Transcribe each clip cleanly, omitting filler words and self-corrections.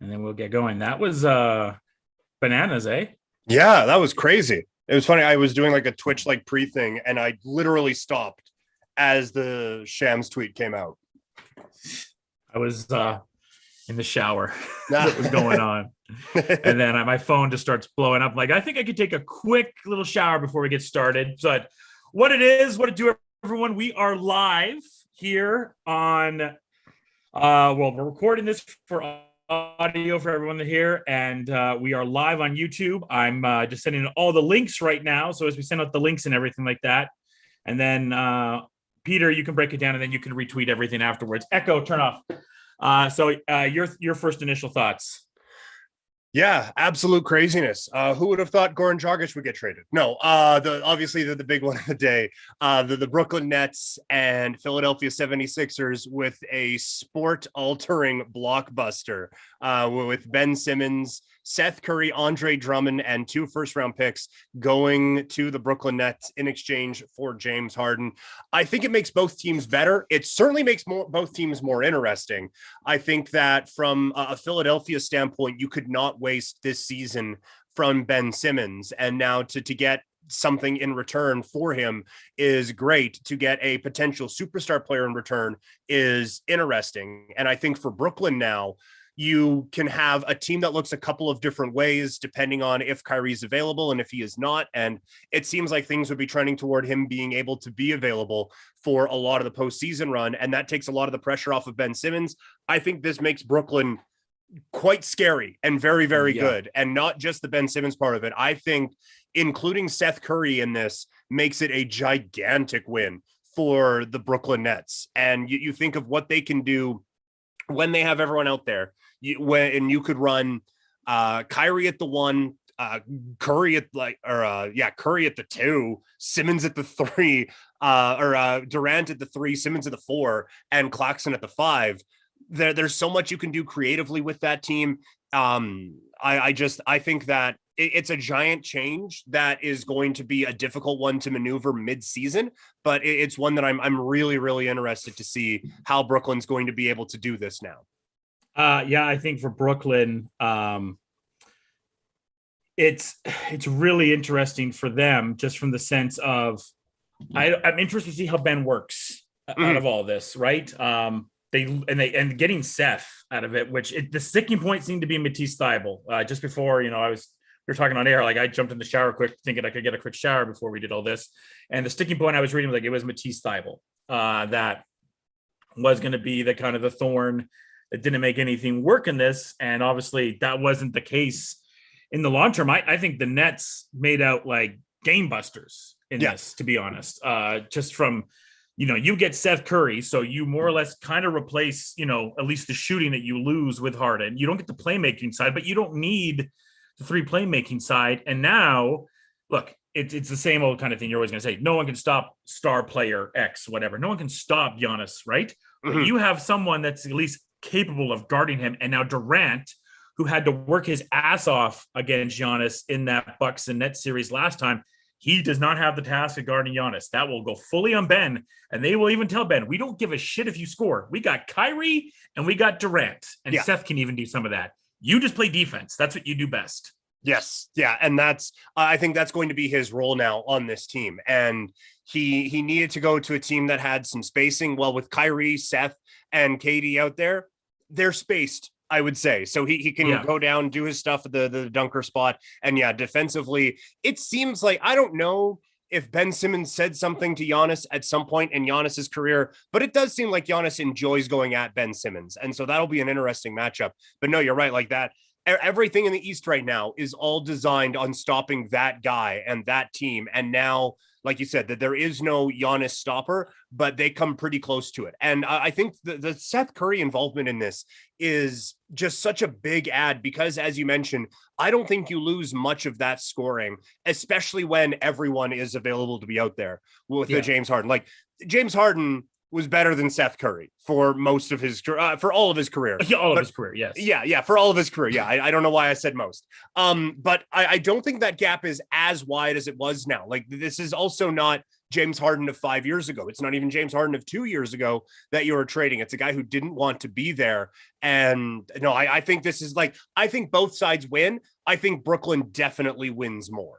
and then we'll get going. That was bananas, eh? Yeah, that was crazy. It was funny. I was doing like a Twitch like pre thing, and I literally stopped as the Shams tweet came out. I was in the shower as Nah. it was going on. And then my phone just starts blowing up. Like, I think I could take a quick little shower before we get started. But what it is, what it do, everyone, we are live here on, well, we're recording this for audio for everyone to hear, and we are live on YouTube. I'm just sending all the links right now. So as we send out the links and everything like that, and then Peter, you can break it down, and then you can retweet everything afterwards. Echo, turn off. So your first initial thoughts. Yeah, absolute craziness. Who would have thought Goran Dragic would get traded? No, obviously the big one of the day, the Brooklyn Nets and Philadelphia 76ers with a sport-altering blockbuster with Ben Simmons, Seth Curry, Andre Drummond, and 2 first-round picks going to the Brooklyn Nets in exchange for James Harden. I think it makes both teams better. It certainly makes both teams more interesting. I think that from a Philadelphia standpoint, you could not waste this season from Ben Simmons. And now to get something in return for him is great. To get a potential superstar player in return is interesting. And I think for Brooklyn now, you can have a team that looks a couple of different ways depending on if Kyrie's available and if he is not. And it seems like things would be trending toward him being able to be available for a lot of the postseason run. And that takes a lot of the pressure off of Ben Simmons. I think this makes Brooklyn quite scary and very, very good. And not just the Ben Simmons part of it. I think including Seth Curry in this makes it a gigantic win for the Brooklyn Nets. And you think of what they can do when they have everyone out there. And you could run Kyrie at the 1, Curry at Curry at the 2, Simmons at the 3, or Durant at the 3, Simmons at the 4, and Claxton at the 5. There's so much you can do creatively with that team. I think that it's a giant change that is going to be a difficult one to maneuver mid-season, but it's one that I'm really, really interested to see how Brooklyn's going to be able to do this now. I think for Brooklyn, it's really interesting for them just from the sense of I'm interested to see how Ben works out of all this, right? They getting Seth out of it, which the sticking point seemed to be Matisse Thybulle. Just before, we were talking on air, like I jumped in the shower quick, thinking I could get a quick shower before we did all this. And the sticking point I was reading, like it was Matisse Thybulle that was going to be the kind of the thorn that didn't make anything work in this. And obviously that wasn't the case in the long term. I think the Nets made out like game busters in this, to be honest, just from, you get Seth Curry, so you more or less kind of replace, at least the shooting that you lose with Harden. You don't get the playmaking side, but you don't need the 3 playmaking side. And now, look, it's the same old kind of thing you're always going to say. No one can stop star player X, whatever. No one can stop Giannis, right? Mm-hmm. But you have someone that's at least capable of guarding him. And now Durant, who had to work his ass off against Giannis in that Bucks and Nets series last time, he does not have the task of guarding Giannis. That will go fully on Ben. And they will even tell Ben, we don't give a shit if you score. We got Kyrie and we got Durant. And Seth can even do some of that. You just play defense. That's what you do best. Yes. Yeah. And I think that's going to be his role now on this team. And he needed to go to a team that had some spacing. Well, with Kyrie, Seth, and KD out there, they're spaced, I would say. So he can go down, do his stuff at the dunker spot. And defensively, it seems like, I don't know if Ben Simmons said something to Giannis at some point in Giannis's career, but it does seem like Giannis enjoys going at Ben Simmons. And so that'll be an interesting matchup. But no, you're right. Like that, everything in the East right now is all designed on stopping that guy and that team. And now, like you said, that there is no Giannis stopper, but they come pretty close to it. And I think the Seth Curry involvement in this is just such a big add because, as you mentioned, I don't think you lose much of that scoring, especially when everyone is available to be out there with the James Harden. Like James Harden was better than Seth Curry for most of his for all of his career. All of his career, yes. Yeah, for all of his career. Yeah, I don't know why I said most. But I don't think that gap is as wide as it was now. Like this is also not James Harden of 5 years ago. It's not even James Harden of 2 years ago that you were trading. It's a guy who didn't want to be there. And no, I think this is like, I think both sides win. I think Brooklyn definitely wins more.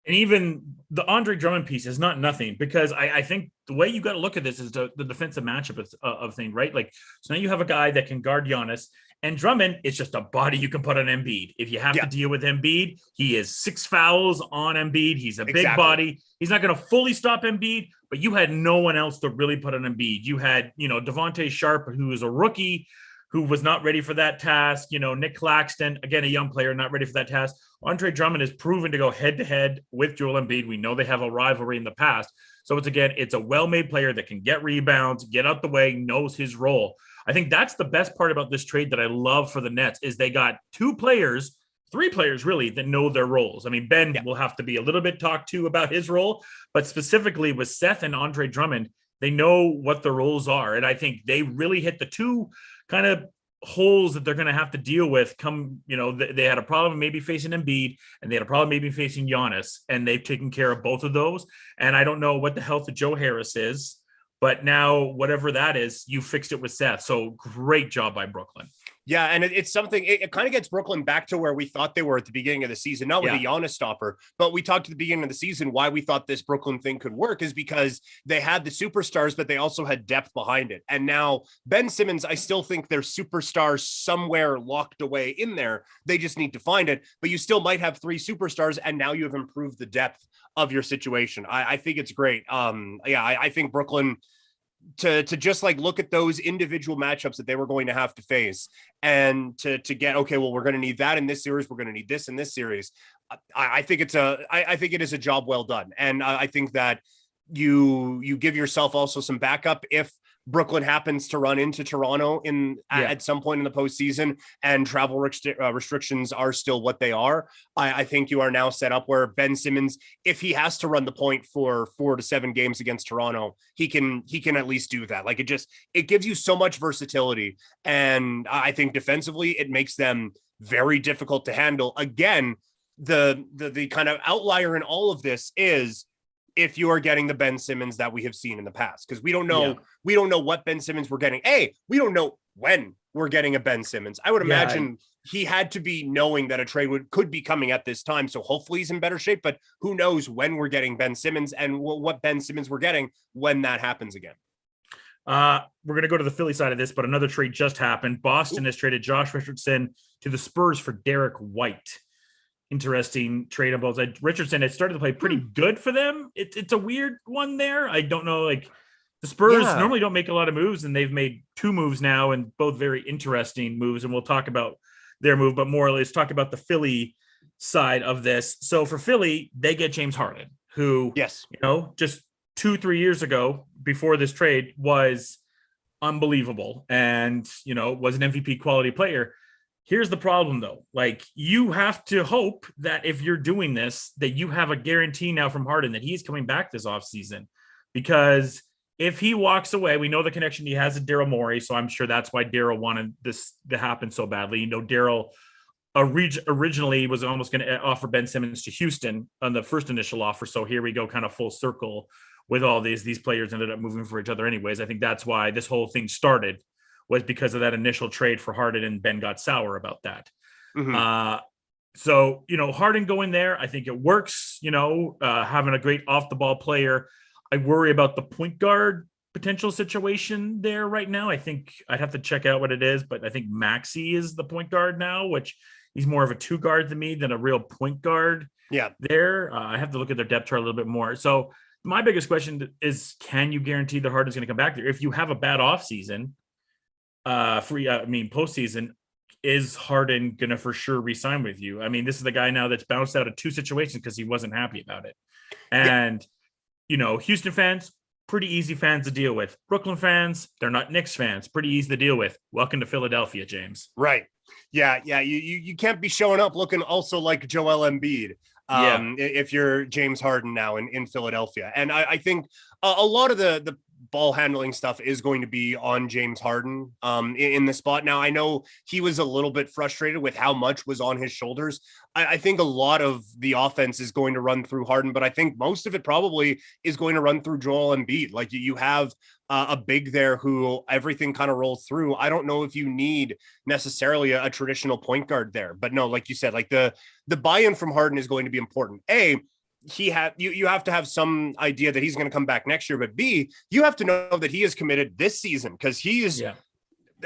And even the Andre Drummond piece is not nothing, because I think the way you got to look at this is the defensive matchup of thing, right? Like, so now you have a guy that can guard Giannis, and Drummond is just a body you can put on Embiid. If you have to deal with Embiid, he is 6 fouls on Embiid. He's a big body. He's not going to fully stop Embiid, but you had no one else to really put on Embiid. You had, Devontae Sharp, who is a rookie, who was not ready for that task. Nick Claxton, again, a young player, not ready for that task. Andre Drummond is proven to go head-to-head with Joel Embiid. We know they have a rivalry in the past. So it's a well-made player that can get rebounds, get out the way, knows his role. I think that's the best part about this trade that I love for the Nets is they got 3 players really that know their roles. I mean, Ben will have to be a little bit talked to about his role, but specifically with Seth and Andre Drummond, they know what the roles are. And I think they really hit the 2 kind of holes that they're going to have to deal with they had a problem maybe facing Embiid, and they had a problem maybe facing Giannis, and they've taken care of both of those. And I don't know what the health of Joe Harris is, but now whatever that is, you fixed it with Seth. So great job by Brooklyn. Yeah, and it's something, it kind of gets Brooklyn back to where we thought they were at the beginning of the season, not with a Giannis stopper, but we talked at the beginning of the season why we thought this Brooklyn thing could work is because they had the superstars, but they also had depth behind it. And now Ben Simmons, I still think they're superstars somewhere locked away in there. They just need to find it, but you still might have 3 superstars, and now you have improved the depth of your situation. I think it's great. I think Brooklyn, to just like look at those individual matchups that they were going to have to face and to get, okay, well, we're going to need that in this series. We're going to need this in this series. I think it is a job well done. And I think that you give yourself also some backup if Brooklyn happens to run into Toronto at some point in the postseason and travel restrictions are still what they are. I think you are now set up where Ben Simmons, if he has to run the point for 4 to 7 games against Toronto, he can at least do that. Like it gives you so much versatility. And I think defensively, it makes them very difficult to handle. Again, the kind of outlier in all of this is if you are getting the Ben Simmons that we have seen in the past, because we don't know what Ben Simmons we're getting. We don't know when we're getting a Ben Simmons. I would imagine he had to be knowing that a trade could be coming at this time. So hopefully he's in better shape, but who knows when we're getting Ben Simmons and what Ben Simmons we're getting when that happens again. We're going to go to the Philly side of this, but another trade just happened. Boston has traded Josh Richardson to the Spurs for Derek White. Interesting trade on both sides. Richardson had started to play pretty good for them. It's a weird one there. I don't know. Like the Spurs normally don't make a lot of moves, and they've made 2 moves now, and both very interesting moves. And we'll talk about their move, but more or less talk about the Philly side of this. So for Philly, they get James Harden, who, just 2-3 years ago before this trade was unbelievable and, was an MVP quality player. Here's the problem, though. Like, you have to hope that if you're doing this, that you have a guarantee now from Harden that he's coming back this offseason. Because if he walks away, we know the connection he has to Daryl Morey, so I'm sure that's why Daryl wanted this to happen so badly. Daryl originally was almost going to offer Ben Simmons to Houston on the first initial offer, so here we go, kind of full circle with all these players ended up moving for each other anyways. I think that's why this whole thing started, was because of that initial trade for Harden, and Ben got sour about that. Mm-hmm. So, Harden going there, I think it works, having a great off the ball player. I worry about the point guard potential situation there right now. I think I'd have to check out what it is, but I think Maxey is the point guard now, which he's more of a 2 guard to me than a real point guard. Yeah. There. I have to look at their depth chart a little bit more. So my biggest question is, can you guarantee that Harden's going to come back there? If you have a bad offseason, postseason, is Harden going to for sure resign with you? I mean, this is the guy now that's bounced out of 2 situations because he wasn't happy about it. And, Houston fans, pretty easy fans to deal with. Brooklyn fans, they're not Knicks fans, pretty easy to deal with. Welcome to Philadelphia, James. Right. Yeah. You can't be showing up looking also like Joel Embiid. If you're James Harden now in Philadelphia. And I think a lot of the ball handling stuff is going to be on James Harden in the spot. Now, I know he was a little bit frustrated with how much was on his shoulders. I think a lot of the offense is going to run through Harden, but I think most of it probably is going to run through Joel Embiid. Like you have a big there who everything kind of rolls through. I don't know if you need necessarily a traditional point guard there, but no, like you said, like the buy-in from Harden is going to be important. You have to have some idea that he's going to come back next year, but B, you have to know that he is committed this season, because he is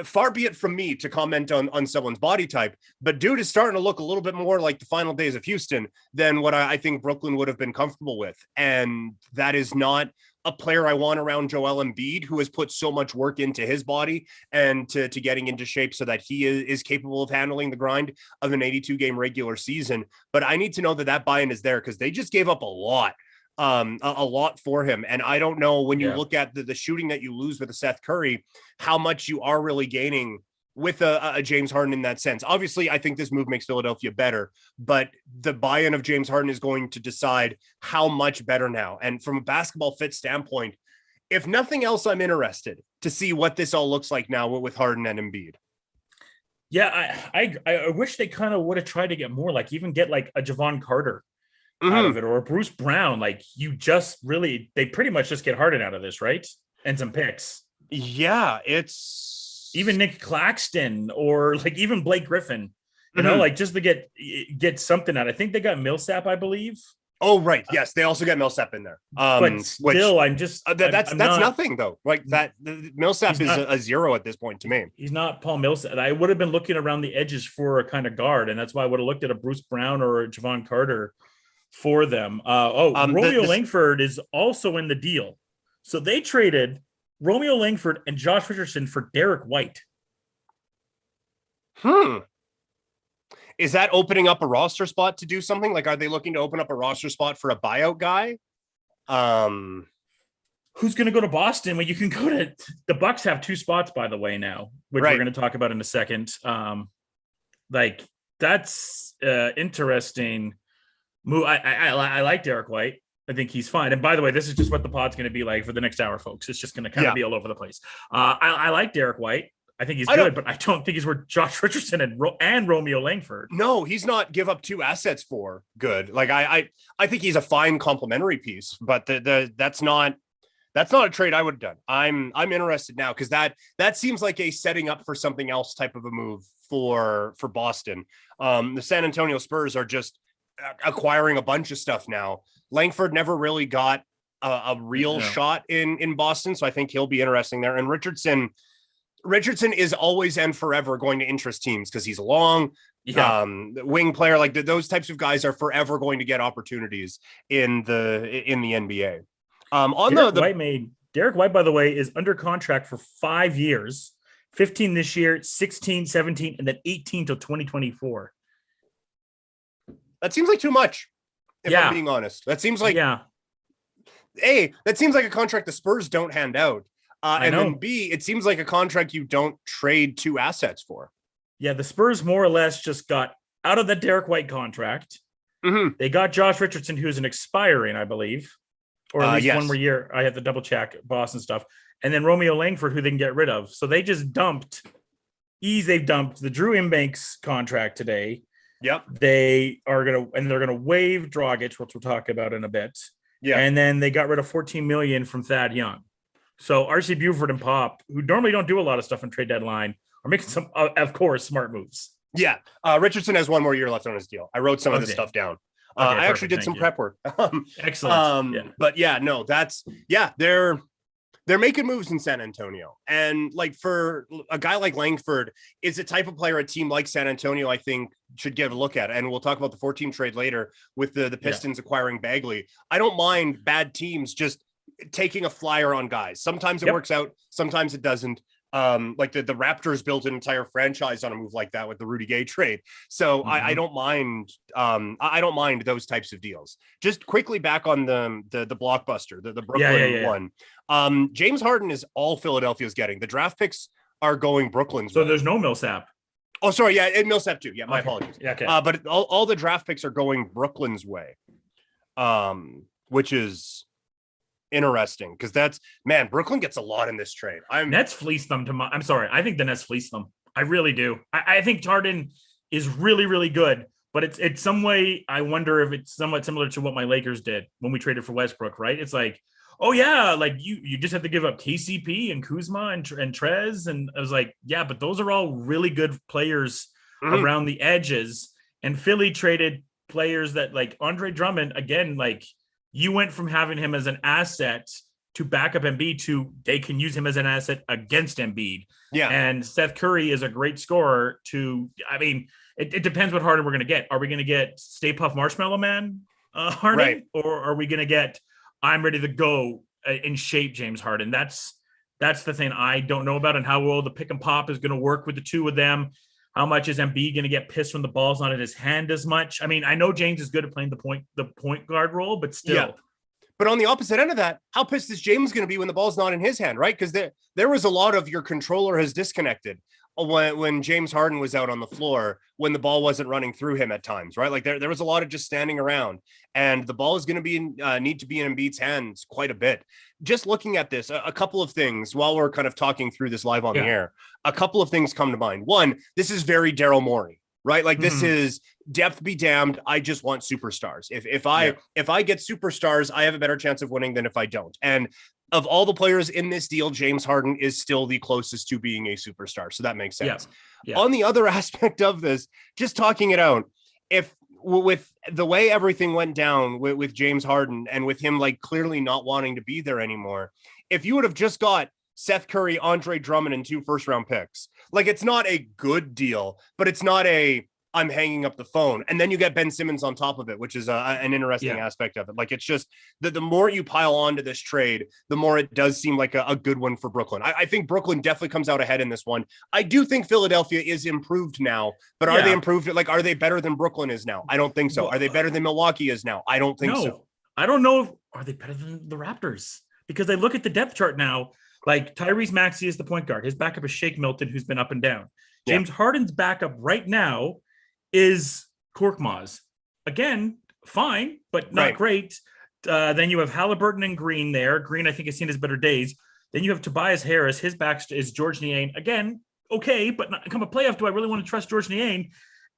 far be it from me to comment on someone's body type, but dude is starting to look a little bit more like the final days of Houston than what I think Brooklyn would have been comfortable with. And that is not a player I want around Joel Embiid, who has put so much work into his body and to getting into shape so that he is capable of handling the grind of an 82 game regular season. But I need to know that buy-in is there, because they just gave up a lot for him. And I don't know, when you look at the shooting that you lose with a Seth Curry, how much you are really gaining with a James Harden in that sense. Obviously, I think this move makes Philadelphia better, but the buy-in of James Harden is going to decide how much better now. And from a basketball fit standpoint, if nothing else, I'm interested to see what this all looks like now with Harden and Embiid. Yeah, I wish they kind of would have tried to get more, like even get like a Javon Carter out of it, or a Bruce Brown. Like they pretty much just get Harden out of this, right? And some picks. Yeah, it's even Nick Claxton, or like even Blake Griffin, you know, like just to get something out. I think they got Millsap, I believe. Oh, right. Yes, they also get Millsap in there. But still, that's nothing though. Like that, Millsap is a zero at this point to me. He's not Paul Millsap. I would have been looking around the edges for a kind of guard, and that's why I would have looked at a Bruce Brown or a Javon Carter for them. Romeo Langford is also in the deal. So they traded Romeo Langford and Josh Richardson for Derek White. Is that opening up a roster spot to do something? Like, are they looking to open up a roster spot for a buyout guy? Who's going to go to Boston when you can go to the Bucks? Have 2 spots, by the way, now, which we're going to talk about in a second. Like that's interesting move. I like Derek White. I think he's fine. And by the way, this is just what the pod's going to be like for the next hour, folks. It's just going to kind of be all over the place. I like Derek White. I think he's good, but I don't think he's worth Josh Richardson and Romeo Langford. No, he's not give up 2 assets for good. Like I think he's a fine complementary piece, but that's not a trade I would have done. I'm interested now, because that seems like a setting up for something else type of a move for Boston. The San Antonio Spurs are just acquiring a bunch of stuff now. Langford never really got a real shot in Boston, so I think he'll be interesting there. And Richardson is always and forever going to interest teams because he's a long wing player. Like those types of guys are forever going to get opportunities in the NBA. Derek White, by the way, is under contract for 5 years, 15 this year, 16, 17, and then 18 till 2024. That seems like too much. If I'm being honest, that seems like that seems like a contract the Spurs don't hand out. And then B, it seems like a contract you don't trade 2 assets for. Yeah, the Spurs more or less just got out of the Derek White contract. They got Josh Richardson, who's an expiring, I believe, or at least 1 more year. I have to double check Boston stuff. And then Romeo Langford, who they can get rid of. So they just dumped the Drew Imbanks contract today. Yep. They're gonna waive Dragic, which we'll talk about in a bit. Yeah. And then they got rid of $14 million from Thad Young. So RC Buford and Pop, who normally don't do a lot of stuff in trade deadline, are making some, of course, smart moves. Yeah. Richardson has 1 more year left on his deal. I wrote some of this stuff down. I actually did some prep work. Excellent. But they're making moves in San Antonio. And like for a guy like Langford is a type of player a team like San Antonio, I think, should give a look at. And we'll talk about the 14 trade later with the Pistons acquiring Bagley. I don't mind bad teams just taking a flyer on guys. Sometimes it works out, sometimes it doesn't. Like the Raptors built an entire franchise on a move like that with the Rudy Gay trade. So I don't mind. I don't mind those types of deals. Just quickly back on the blockbuster, the Brooklyn one. James Harden is all Philadelphia's getting. The draft picks are going Brooklyn's way. There's no Millsap. Oh, sorry. Yeah, and Millsap too. Yeah, my apologies. Yeah, okay. But all the draft picks are going Brooklyn's way, which is interesting because that's, man, Brooklyn gets a lot in this trade. Nets fleece them I'm sorry. I think the Nets fleece them. I really do. I think Harden is really, really good, but it's some way. I wonder if it's somewhat similar to what my Lakers did when we traded for Westbrook, right? It's like, oh yeah, like you just have to give up KCP and Kuzma and Trez. And I was like, yeah, but those are all really good players around the edges. And Philly traded players that, like Andre Drummond, again, like you went from having him as an asset to back up Embiid to they can use him as an asset against Embiid. Yeah. And Seth Curry is a great scorer it depends what Harden we're going to get. Are we going to get Stay Puft Marshmallow Man Harden? Right. Or are we going to get I'm ready to go in shape James Harden? That's the thing I don't know about, and how well the pick and pop is going to work with the two of them. How much is Embiid going to get pissed when the ball's not in his hand as much? I mean, I know James is good at playing the point guard role, but still. Yeah. But on the opposite end of that, how pissed is James going to be when the ball's not in his hand, right? Because there was a lot of your controller has disconnected when James Harden was out on the floor, when the ball wasn't running through him at times, right? Like there was a lot of just standing around, and the ball is going to be need to be in Embiid's hands quite a bit. Just looking at this, a couple of things while we're kind of talking through this live on the air, a couple of things come to mind. One, this is very Daryl Morey, right? Like this is depth be damned. I just want superstars. If I get superstars, I have a better chance of winning than if I don't. And of all the players in this deal, James Harden is still the closest to being a superstar. So that makes sense. Yeah. On the other aspect of this, just talking it out, if with the way everything went down with James Harden and with him like clearly not wanting to be there anymore, if you would have just got Seth Curry, Andre Drummond, and 2 first-round picks, like it's not a good deal, but it's not a I'm hanging up the phone. And then you get Ben Simmons on top of it, which is an interesting aspect of it. Like it's just the more you pile onto this trade, the more it does seem like a good one for Brooklyn. I think Brooklyn definitely comes out ahead in this one. I do think Philadelphia is improved now, but are they improved? Like, are they better than Brooklyn is now? I don't think so. Are they better than Milwaukee is now? I don't think so. I don't know. Are they better than the Raptors? Because I look at the depth chart now, like Tyrese Maxey is the point guard. His backup is Shake Milton, who's been up and down. James Harden's backup right now is Korkmaz. Again, fine, but not great. Then you have Halliburton and Green there. Green, I think, has seen his better days. Then you have Tobias Harris. His back is George Niang. Again, okay, but not, come a playoff, do I really want to trust George Niang?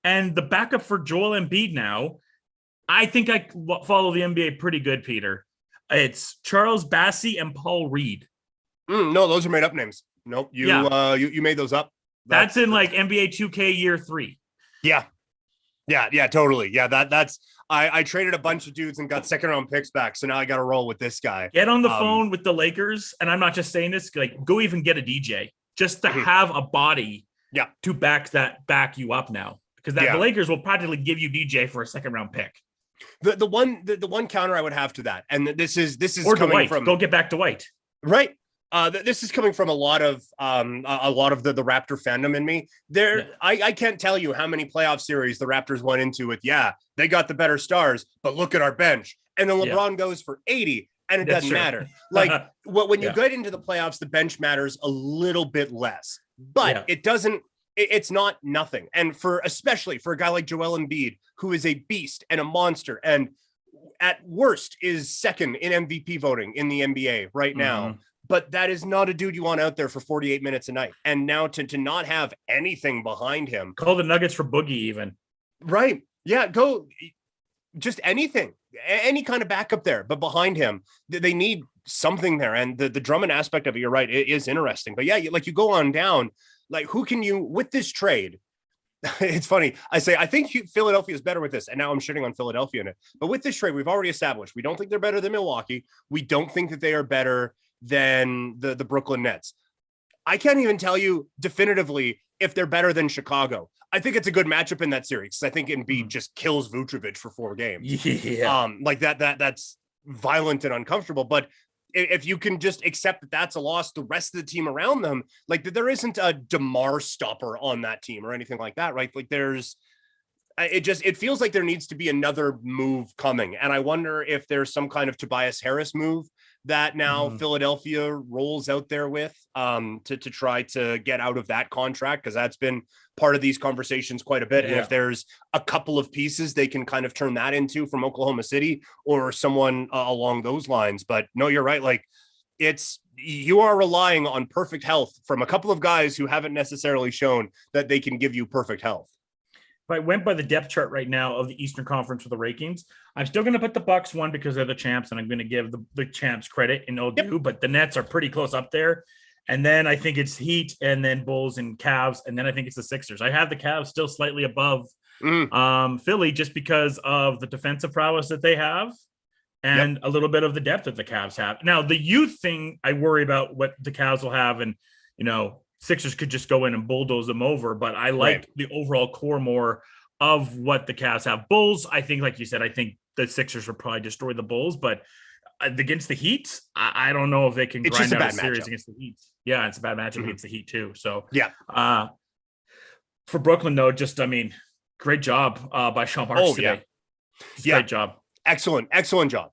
And the backup for Joel Embiid now, I think I follow the NBA pretty good, Peter. It's Charles Bassey and Paul Reed. No, those are made up names. Nope, you made those up. That's in like NBA 2K year 3. Yeah, totally. Yeah, that's I traded a bunch of dudes and got second round picks back. So now I got to roll with this guy. Get on the phone with the Lakers. And I'm not just saying this, like go even get a DJ just to have a body to back you up now. Because the Lakers will practically give you DJ for a second round pick. The one counter I would have to that, and this is or coming Dwight. from Go get back to White. Right. This is coming from a lot of the Raptor fandom in me. I can't tell you how many playoff series the Raptors went into with, they got the better stars, but look at our bench. And then LeBron goes for 80 and it doesn't matter. Like when you get into the playoffs, the bench matters a little bit less, but it's not nothing. And especially for a guy like Joel Embiid, who is a beast and a monster, and at worst is second in MVP voting in the NBA right now. But that is not a dude you want out there for 48 minutes a night. And now to not have anything behind him. Call the Nuggets for Boogie even. Right. Yeah, go just anything, any kind of backup there. But behind him, they need something there. And the Drummond aspect of it, you're right, it is interesting. But you go on down, like who can you, with this trade, it's funny. I think Philadelphia is better with this. And now I'm shitting on Philadelphia in it. But with this trade, we've already established, we don't think they're better than Milwaukee. We don't think that they are better than the Brooklyn Nets. I can't even tell you definitively if they're better than Chicago. I think it's a good matchup in that series. I think Embiid just kills Vucevic for 4 games. Like that's violent and uncomfortable. But if you can just accept that that's a loss, the rest of the team around them, like there isn't a DeMar stopper on that team or anything like that, right? Like it feels like there needs to be another move coming. And I wonder if there's some kind of Tobias Harris move that now Mhm. Philadelphia rolls out there with to try to get out of that contract, because that's been part of these conversations quite a bit. And Yeah. if there's a couple of pieces they can kind of turn that into from Oklahoma City or someone along those lines. But no, you're right. Like, you are relying on perfect health from a couple of guys who haven't necessarily shown that they can give you perfect health. If I went by the depth chart right now of the Eastern Conference for the rankings, I'm still going to put the Bucks one because they're the champs, and I'm going to give the champs credit in ODU. Yep. But the Nets are pretty close up there, and then I think it's Heat, and then Bulls and Cavs, and then I think it's the Sixers. I have the Cavs still slightly above Philly just because of the defensive prowess that they have, and a little bit of the depth that the Cavs have. Now, the youth thing, I worry about what the Cavs will have, and Sixers could just go in and bulldoze them over, but I like the overall core more of what the Cavs have. Bulls, I think, like you said, I think the Sixers would probably destroy the Bulls, but against the Heat, I don't know if they can grind out a series against the Heat. Yeah, it's a bad matchup against the Heat too. So for Brooklyn, though, great job by Sean Marks today. Great job. Excellent job.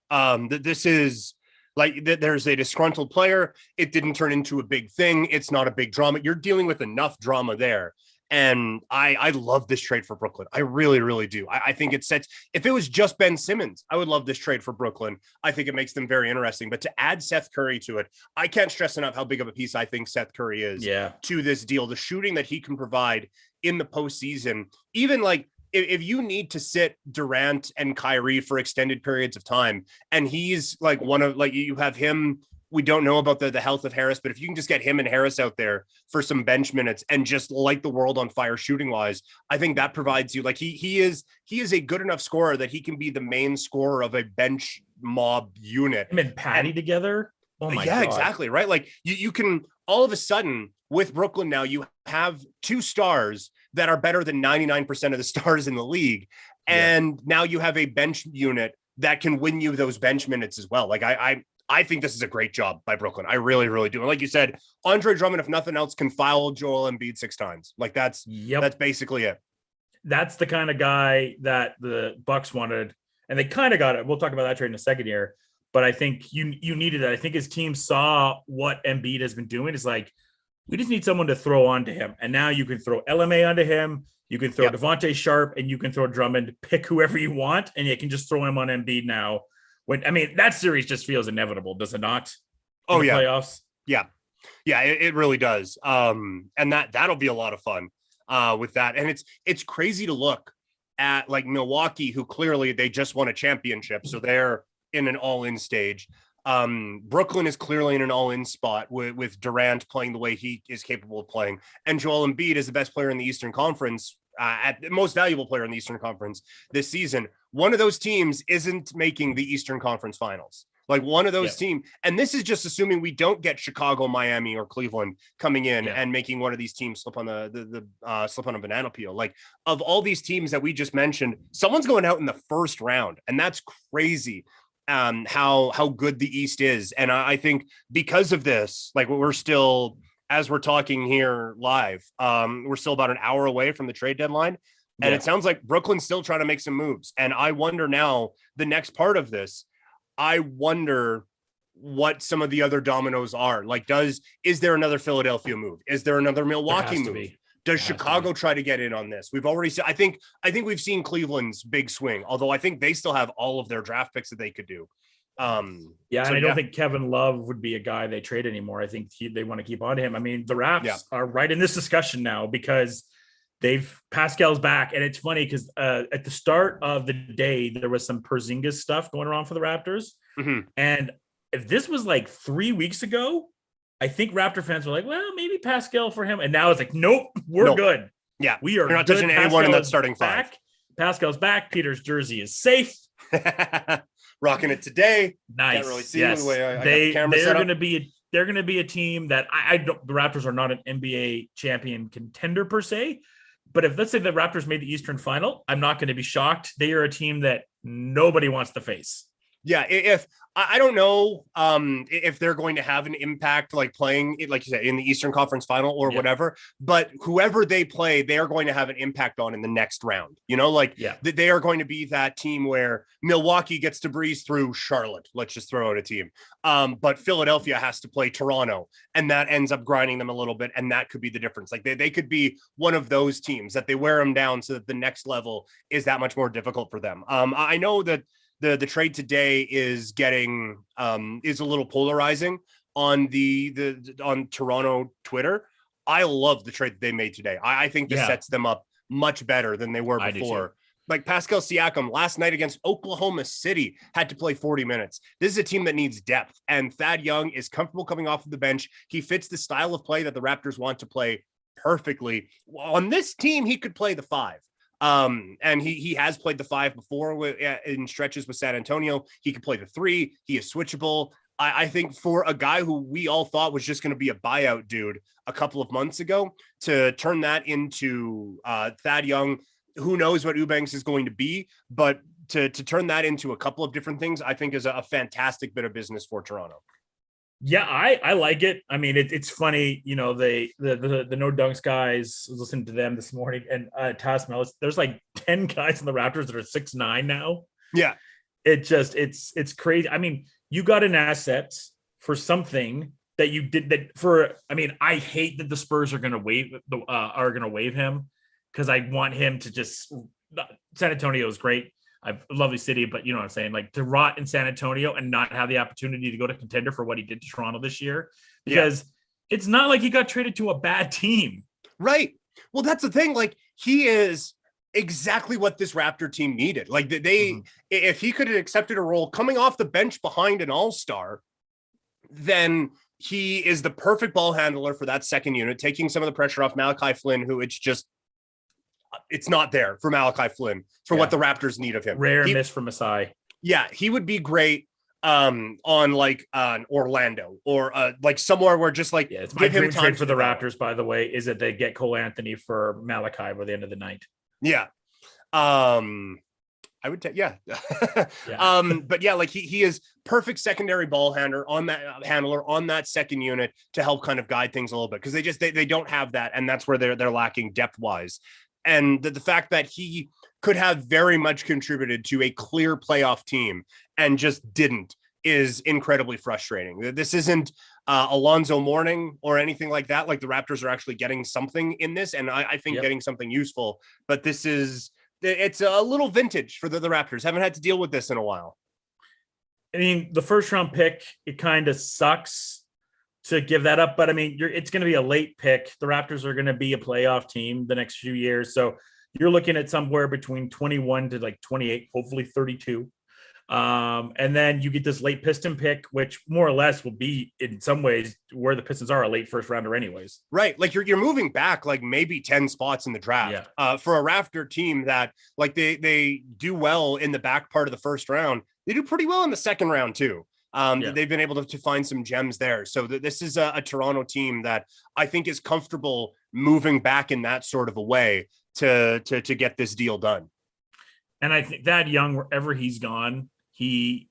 This is like, there's a disgruntled player. It didn't turn into a big thing. It's not a big drama. You're dealing with enough drama there. And I love this trade for Brooklyn. I really, really do. I think it sets, if it was just Ben Simmons, I would love this trade for Brooklyn. I think it makes them very interesting. But to add Seth Curry to it, I can't stress enough how big of a piece I think Seth Curry is to this deal. The shooting that he can provide in the postseason, even like, if you need to sit Durant and Kyrie for extended periods of time, and he's like you have him, we don't know about the health of Harris, but if you can just get him and Harris out there for some bench minutes and just light the world on fire shooting wise, I think that provides you, like, he is a good enough scorer that he can be the main scorer of a bench mob unit. Him and Patty together. Oh my God. Exactly. Right. Like you can all of a sudden with Brooklyn now, you have two stars that are better than 99% of the stars in the league. And now you have a bench unit that can win you those bench minutes as well. Like I think this is a great job by Brooklyn. I really, really do. And like you said, Andre Drummond, if nothing else, can foul Joel Embiid 6 times. Like that's basically it. That's the kind of guy that the Bucks wanted, and they kind of got it. We'll talk about that trade in a second here. But I think you needed it. I think his team saw what Embiid has been doing. It's like, we just need someone to throw onto him. And now you can throw LMA onto him. You can throw Devontae Sharp, and you can throw Drummond. Pick whoever you want, and you can just throw him on Embiid now. That series just feels inevitable, does it not? Playoffs. Yeah, it really does. And that'll be a lot of fun with that. And it's crazy to look at, like, Milwaukee, who clearly they just won a championship, so they're in an all-in stage. Brooklyn is clearly in an all-in spot with Durant playing the way he is capable of playing, and Joel Embiid is the best player in the Eastern Conference, at the most valuable player in the Eastern Conference this season. One of those teams isn't making the Eastern Conference Finals. Like one of those teams, and this is just assuming we don't get Chicago, Miami, or Cleveland coming in and making one of these teams slip on slip on a banana peel. Like, of all these teams that we just mentioned, someone's going out in the first round, and that's crazy. How good the East is. And I think because of this, like, we're still, as we're talking here live, we're still about an hour away from the trade deadline. And it sounds like Brooklyn's still trying to make some moves. And I wonder now, the next part of this, I wonder what some of the other dominoes are. Like, is there another Philadelphia move? Is there another Milwaukee move? Does Chicago try to get in on this? We've already seen, I think we've seen Cleveland's big swing, although I think they still have all of their draft picks that they could do. I don't think Kevin Love would be a guy they trade anymore. I think they want to keep on him. The Raps are right in this discussion now because Pascal's back. And it's funny because at the start of the day, there was some Porzingis stuff going around for the Raptors. Mm-hmm. And if this was like 3 weeks ago, I think Raptor fans were like, well, maybe Pascal for him. And now it's like, nope, we're good. Yeah. We are You're not touching anyone in that starting five. Pascal's back. Peter's jersey is safe. Rocking it today. Nice. Can't really see the way I got the camera set up. They're going to be a team that the Raptors are not an NBA champion contender per se. But if, let's say, the Raptors made the Eastern Final, I'm not going to be shocked. They are a team that nobody wants to face. Yeah, if I don't know if they're going to have an impact like playing it, like you said, in the Eastern Conference Final or Yeah. whatever, but whoever they play, they are going to have an impact on in the next round. You know, like Yeah. they are going to be that team where Milwaukee gets to breeze through Charlotte. Let's just throw out a team. But Philadelphia has to play Toronto, and that ends up grinding them a little bit, and that could be the difference. Like they could be one of those teams that they wear them down so that the next level is that much more difficult for them. I know that the trade today is getting is a little polarizing on the on Toronto Twitter. I love the trade that they made today. I think this sets them up much better than they were before. Like Pascal Siakam last night against Oklahoma City had to play 40 minutes. This is a team that needs depth, and Thad Young is comfortable coming off of the bench. He fits the style of play that the Raptors want to play perfectly. On this team, he could play the 5. And he has played the 5 before in stretches with San Antonio. He can play the 3. He is switchable. I think for a guy who we all thought was just going to be a buyout dude a couple of months ago, to turn that into Thad Young, who knows what Eubanks is going to be, but to turn that into a couple of different things, I think is a fantastic bit of business for Toronto. Yeah, I like it. I mean, it's funny, you know, the No Dunks guys, I was listening to them this morning, and Task Mellis, there's like 10 guys in the Raptors that are 6'9" now. Yeah. It's crazy. I mean, you got an asset for something that you did that for. I mean, I hate that the Spurs are gonna waive him, because I want him to just. San Antonio is great. A lovely city, but you know what I'm saying? Like, to rot in San Antonio and not have the opportunity to go to contender for what he did to Toronto this year, because it's not like he got traded to a bad team. Right. Well, that's the thing. Like, he is exactly what this Raptor team needed. Like if he could have accepted a role coming off the bench behind an all-star, then he is the perfect ball handler for that second unit, taking some of the pressure off Malachi Flynn, who it's not there for Malachi Flynn for what the Raptors need of him. Rare miss from Masai. Yeah, he would be great on like Orlando or like somewhere where just like it's my dream trade for the Raptors, by the way, is that they get Cole Anthony for Malachi by the end of the night. Yeah. I would take, but yeah, like he is perfect secondary ball handler on that second unit to help kind of guide things a little bit, because they don't have that, and that's where they're lacking depth wise. And the fact that he could have very much contributed to a clear playoff team and just didn't is incredibly frustrating. This isn't Alonzo Mourning or anything like that. Like, the Raptors are actually getting something in this, and I think getting something useful. But it's a little vintage for the Raptors. Haven't had to deal with this in a while. I mean, the first round pick, it kind of sucks to give that up, but I mean, it's going to be a late pick. The Raptors are going to be a playoff team the next few years, so you're looking at somewhere between 21 to like 28, hopefully 32. And then you get this late Piston pick, which more or less will be in some ways where the Pistons are, a late first rounder anyways. Right. Like you're moving back like maybe 10 spots in the draft for a Raptor team that like they do well in the back part of the first round. They do pretty well in the second round too. They've been able to find some gems there. So this is a Toronto team that I think is comfortable moving back in that sort of a way to get this deal done. And I think that Young, wherever he's gone, he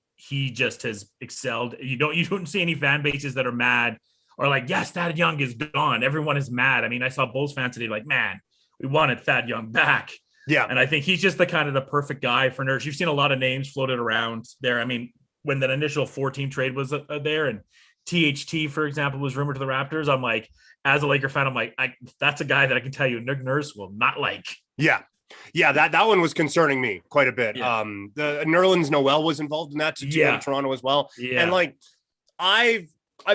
just has excelled. You don't see any fan bases that are mad or like, yes, Thad Young is gone. Everyone is mad. I mean, I saw Bulls fans today like, man, we wanted Thad Young back. Yeah. And I think he's just the perfect guy for Nurse. You've seen a lot of names floated around there. I mean, when that initial 4-team trade was there, and THT, for example, was rumored to the Raptors, I'm like, as a Laker fan, I'm like, that's a guy that I can tell you Nick Nurse will not like. Yeah. Yeah, that one was concerning me quite a bit. Yeah. The Nerlens Noel was involved in that to Toronto as well. Yeah. And like I've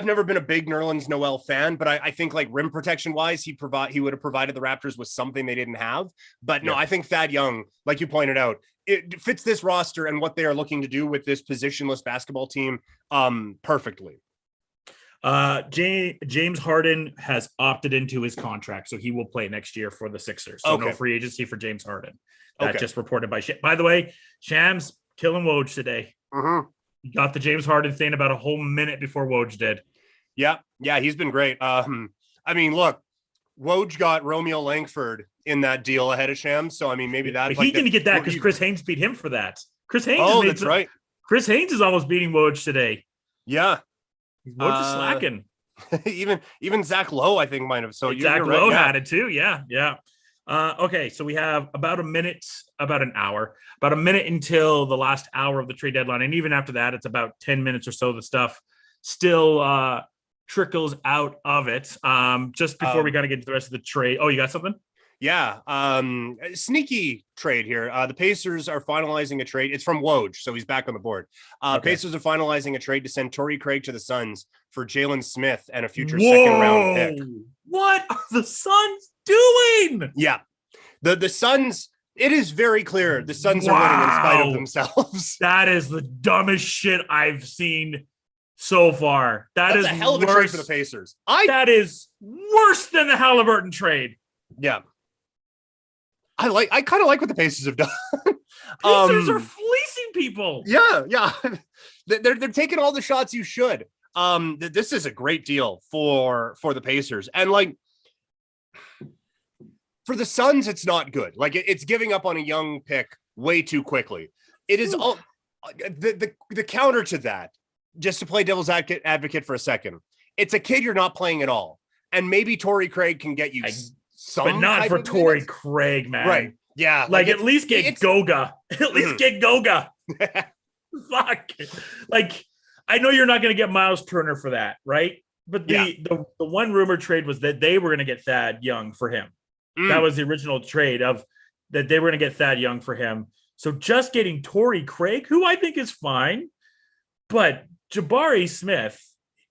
never been a big Nerlens Noel fan, but I think like rim protection wise, he would have provided the Raptors with something they didn't have. But no, I think Thad Young, like you pointed out, it fits this roster and what they are looking to do with this positionless basketball team perfectly. James Harden has opted into his contract, so he will play next year for the Sixers. So no free agency for James Harden. That just reported by By the way, Shams killing Woj today. He got the James Harden thing about a whole minute before Woj did. Yeah, he's been great. I mean, look, Woj got Romeo Langford in that deal ahead of Shams, so I mean, maybe that. But he didn't get that because Chris Haynes beat him for that. Chris Haynes. That's right. Chris Haynes is almost beating Woj today. Yeah. Woj is slacking. even Zach Lowe, I think, might have. So Zach you're Lowe right. had it too. Yeah. Okay, so we have about a minute, about a minute until the last hour of the trade deadline. And even after that, it's about 10 minutes or so. The stuff still trickles out of it. Just before we got to get to the rest of the trade. Oh, you got something? Yeah. Sneaky trade here. The Pacers are finalizing a trade. It's from Woj, so he's back on the board. Okay. Pacers are finalizing a trade to send Torrey Craig to the Suns for Jalen Smith and a future second round pick. What are the Suns doing? Yeah. The Suns, it is very clear the Suns are winning in spite of themselves. That is the dumbest shit I've seen so far. That's a hell of a trade for the Pacers. That is worse than the Halliburton trade. Yeah. I kind of like what the Pacers have done. Pacers are fleecing people. Yeah. they're taking all the shots you should. This is a great deal for the Pacers. And like for the Suns, it's not good. Like it's giving up on a young pick way too quickly. It is all the counter to that, just to play devil's advocate for a second. It's a kid you're not playing at all. And maybe Torrey Craig can get you some, but not for Torrey Craig, man. Right. Yeah. Like at least get Goga. At least get Goga. Fuck. Like, I know you're not going to get Miles Turner for that, right? But the one rumor trade was that they were going to get Thad Young for him. That was the original trade of that they were going to get Thad Young for him. So just getting Torrey Craig, who I think is fine, but Jabari Smith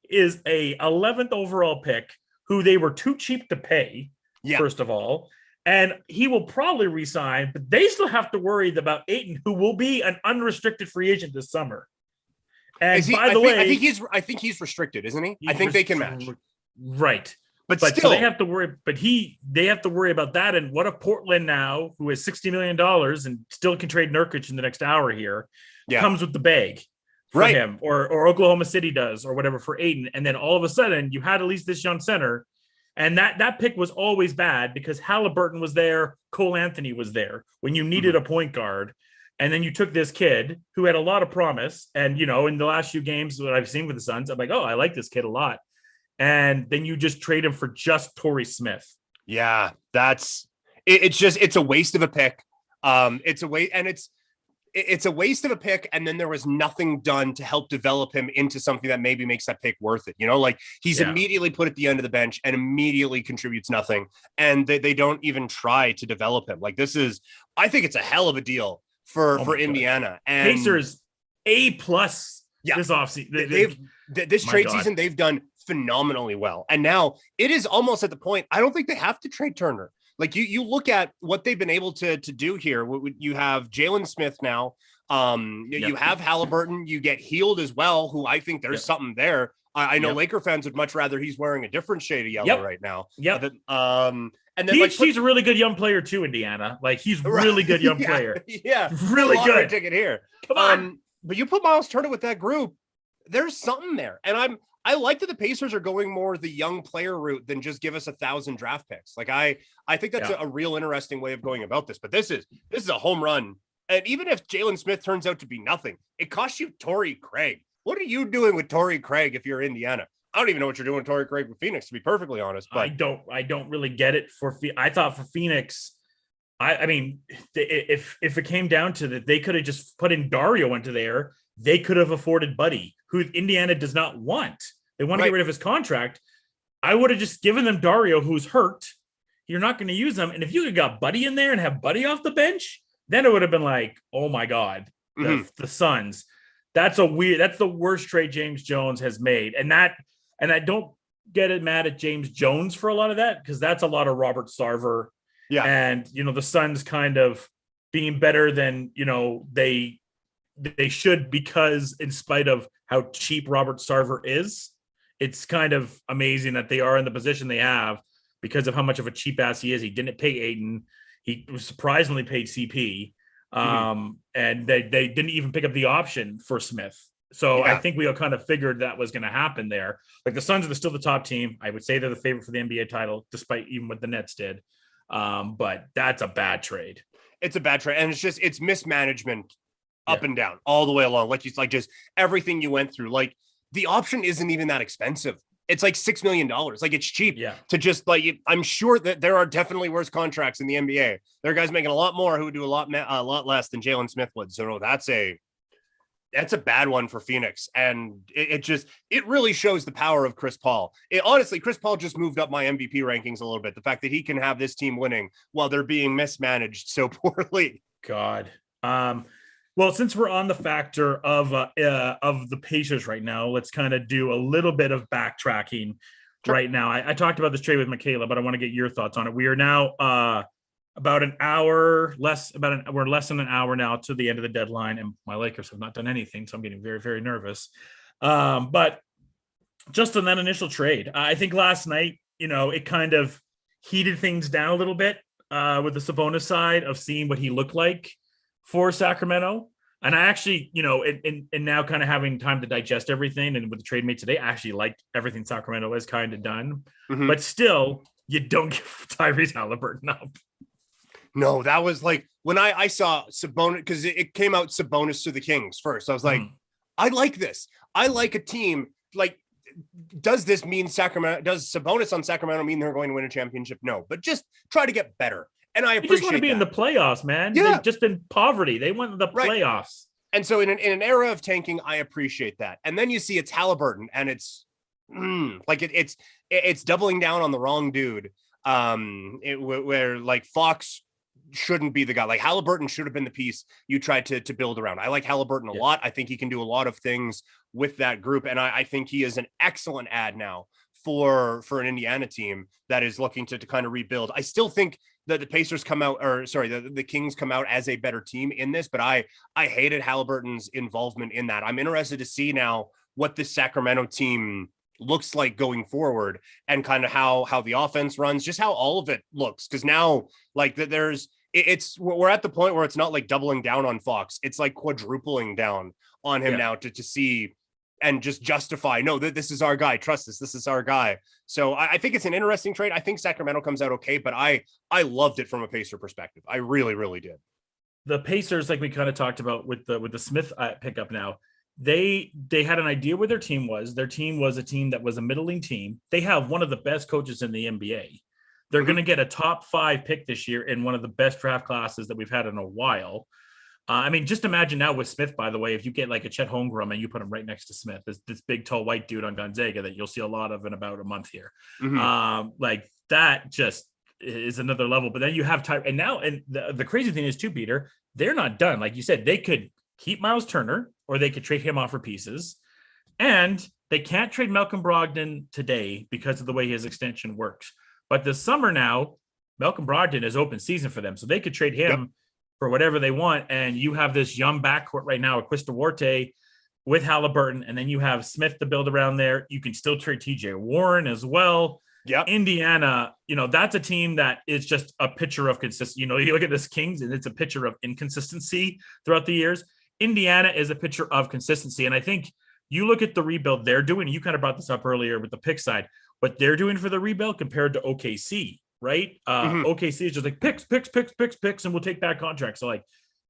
is a 11th overall pick who they were too cheap to pay. First of all, and he will probably resign, but they still have to worry about Ayton, who will be an unrestricted free agent this summer. And by the way, I think he's restricted, isn't he? I think they can match. Right. But still, so they have to worry. But they have to worry about that. And what if Portland now, who has $60 million and still can trade Nurkic in the next hour here, comes with the bag for him, or Oklahoma City does, or whatever for Ayton, and then all of a sudden you had at least this young center. And that pick was always bad because Halliburton was there, Cole Anthony was there when you needed a point guard. And then you took this kid who had a lot of promise. And, in the last few games that I've seen with the Suns, I'm like, oh, I like this kid a lot. And then you just trade him for just Torrey Smith. Yeah, it's a waste of a pick. It's a waste, and it's a waste of a pick, and then there was nothing done to help develop him into something that maybe makes that pick worth it. Like he's immediately put at the end of the bench and immediately contributes nothing, and they don't even try to develop him. Like I think it's a hell of a deal for Indiana. And Pacers A+ this offseason. This trade season they've done phenomenally well, and now it is almost at the point I don't think they have to trade Turner. Like you look at what they've been able to do here. You have Jalen Smith now. You have Halliburton. You get Healed as well, who I think there's something there. I know Laker fans would much rather he's wearing a different shade of yellow right now. And then he's a really good young player too, Indiana. Like he's really good young player. Really good. Ticket here. Come on. But you put Miles Turner with that group, there's something there, and I like that the Pacers are going more the young player route than just give us 1,000 draft picks. Like I think that's a real interesting way of going about this. But this is a home run. And even if Jalen Smith turns out to be nothing, it costs you Torrey Craig. What are you doing with Torrey Craig if you're Indiana? I don't even know what you're doing with Torrey Craig with Phoenix, to be perfectly honest. But I don't really get it I thought for Phoenix, I mean, if it came down to that, they could have just put in Dario into there. They could have afforded Buddy, who Indiana does not want. They want to get rid of his contract. I would have just given them Dario, who's hurt. You're not going to use them. And if you had got Buddy in there and have Buddy off the bench, then it would have been like, oh my God, the Suns. That's the worst trade James Jones has made. And I don't get it mad at James Jones for a lot of that, because that's a lot of Robert Sarver. Yeah. And, the Suns kind of being better than, they should, because in spite of how cheap Robert Sarver is, it's kind of amazing that they are in the position they have because of how much of a cheap ass he is. He didn't pay Ayton. He was surprisingly paid CP. And they didn't even pick up the option for Smith. So I think we all kind of figured that was going to happen there. Like the Suns are still the top team. I would say they're the favorite for the NBA title, despite even what the Nets did. But that's a bad trade. It's a bad trade. And it's mismanagement up Yeah. and down, all the way along. Like just everything you went through. Like the option isn't even that expensive. It's like $6 million. Like it's cheap Yeah. to just like, I'm sure that there are definitely worse contracts in the NBA. There are guys making a lot more who would do a lot less than Jalen Smith would. So no, that's a bad one for Phoenix. And it really shows the power of Chris Paul. Honestly, Chris Paul just moved up my MVP rankings a little bit. The fact that he can have this team winning while they're being mismanaged so poorly. God. Well, since we're on the factor of the Pacers right now, let's kind of do a little bit of backtracking right now. I talked about this trade with Michaela, but I want to get your thoughts on it. We are now about an hour less, we're less than an hour now to the end of the deadline, and my Lakers have not done anything, so I'm getting very, very nervous. But just on that initial trade, I think last night, it kind of heated things down a little bit with the Sabonis side of seeing what he looked like for Sacramento. And I actually, and now kind of having time to digest everything, and with the trade made today, I actually liked everything Sacramento has kind of done. Mm-hmm. But still, you don't give Tyrese Halliburton up. No, that was like when I saw Sabonis, because it came out Sabonis to the Kings first. I was like, I like this. I like a team. Like, does this mean Sacramento? Does Sabonis on Sacramento mean they're going to win a championship? No, but just try to get better. And I appreciate just want to be in the playoffs, man. Yeah. They've just been poverty. They want the playoffs. And so in an era of tanking, I appreciate that. And then you see it's Halliburton, and it's like it's doubling down on the wrong dude. Where like Fox shouldn't be the guy. Like Halliburton should have been the piece you tried to build around. I like Halliburton a lot. I think he can do a lot of things with that group. And I think he is an excellent add now for an Indiana team that is looking to kind of rebuild. I still think that the Pacers come out, or sorry, the Kings come out as a better team in this, but I hated Halliburton's involvement in that. I'm interested to see now what this Sacramento team looks like going forward, and kind of how the offense runs, just how all of it looks. Because now, like we're at the point where it's not like doubling down on Fox. It's like quadrupling down on him now to see and just justify, no, this is our guy. Trust us. This is our guy. So I think it's an interesting trade. I think Sacramento comes out okay, but I loved it from a Pacer perspective. I really, really did. The Pacers, like we kind of talked about with the Smith pickup now, they had an idea where their team was. Their team was a team that was a middling team. They have one of the best coaches in the NBA. They're going to get a top 5 pick this year in one of the best draft classes that we've had in a while. I mean, just imagine now with Smith, by the way, if you get like a Chet Holmgren and you put him right next to Smith, this big, tall, white dude on Gonzaga that you'll see a lot of in about a month here. Like that just is another level. But then you have time. And now, and the crazy thing is too, Peter, they're not done. Like you said, they could keep Miles Turner or they could trade him off for pieces. And they can't trade Malcolm Brogdon today because of the way his extension works. But this summer now, Malcolm Brogdon is open season for them. So they could trade him for whatever they want. And you have this young backcourt right now with Chris Duarte with Halliburton. And then you have Smith to build around there. You can still trade TJ Warren as well. Yeah. Indiana, that's a team that is just a picture of consistency. You look at this Kings and it's a picture of inconsistency throughout the years. Indiana is a picture of consistency. And I think you look at the rebuild they're doing, you kind of brought this up earlier with the pick side, what they're doing for the rebuild compared to OKC, right? OKC is just like picks, and we'll take back contracts. So like,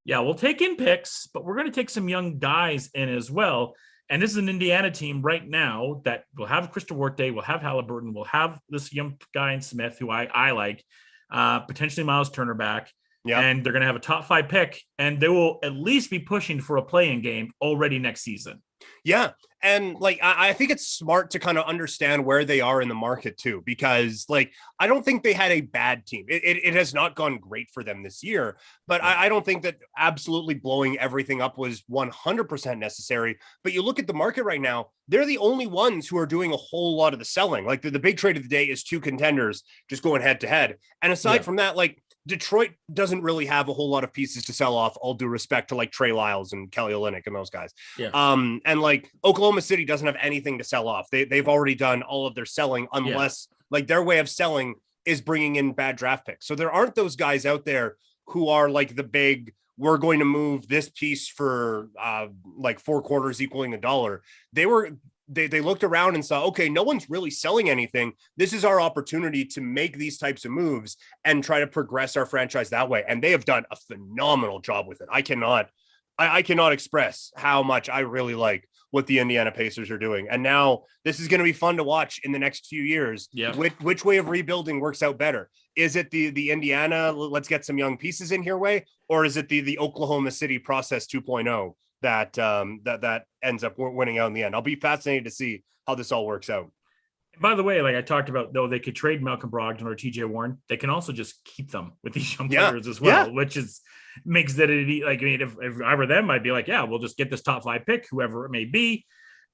yeah, we'll take in picks, but we're going to take some young guys in as well. And this is an Indiana team right now that will have Chris Duarte, will have Halliburton, will have this young guy in Smith, who I like, potentially Miles Turner back. Yeah. And they're going to have a top 5 pick, and they will at least be pushing for a play-in game already next season. Yeah. And like, I think it's smart to kind of understand where they are in the market too, because like, I don't think they had a bad team. It has not gone great for them this year, but I don't think that absolutely blowing everything up was 100% necessary. But you look at the market right now, they're the only ones who are doing a whole lot of the selling. Like the big trade of the day is 2 contenders just going head to head. And aside from that, like, Detroit doesn't really have a whole lot of pieces to sell off, all due respect to like Trey Lyles and Kelly Olynyk and those guys. Yeah. And like Oklahoma City doesn't have anything to sell off. They've already done all of their selling, unless like their way of selling is bringing in bad draft picks. So there aren't those guys out there who are like the big, we're going to move this piece for like 4 quarters equaling $1. They looked around and saw, okay, no one's really selling anything. This is our opportunity to make these types of moves and try to progress our franchise that way. And they have done a phenomenal job with it. I cannot I cannot express how much I really like what the Indiana Pacers are doing. And now this is going to be fun to watch in the next few years. Yeah. Which way of rebuilding works out better? Is it the Indiana, let's get some young pieces in here way, or is it the Oklahoma City process 2.0 that ends up winning out in the end? I'll be fascinated to see how this all works out. By the way, like I talked about, though, they could trade Malcolm Brogdon or TJ Warren. They can also just keep them with these young players as well, which makes that like, I mean, if I were them, I'd be like, yeah, we'll just get this top 5 pick, whoever it may be.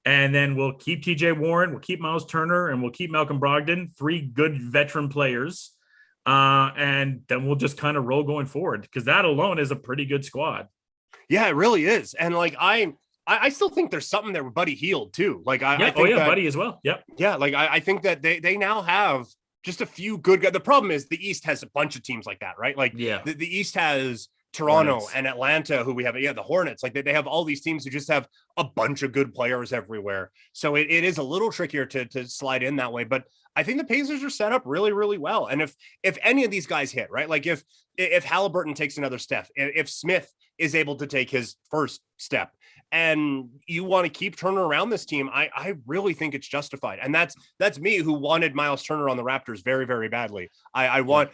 And then we'll keep TJ Warren, we'll keep Miles Turner, and we'll keep Malcolm Brogdon, 3 good veteran players. And then we'll just kind of roll going forward, because that alone is a pretty good squad. Yeah, it really is. And like, I still think there's something there with Buddy Hield too. Like I think Buddy as well. Yep. Yeah, like I think that they now have just a few good guys. The problem is the East has a bunch of teams like that, right? Like the East has Toronto Hornets and Atlanta, who we have. Yeah, the Hornets. Like they have all these teams who just have a bunch of good players everywhere. So it is a little trickier to slide in that way. But I think the Pacers are set up really, really well. And if any of these guys hit, right? Like if Halliburton takes another step, if Smith is able to take his first step, and you want to keep Turner around this team, I really think it's justified. And that's me, who wanted Miles Turner on the Raptors very, very badly. I want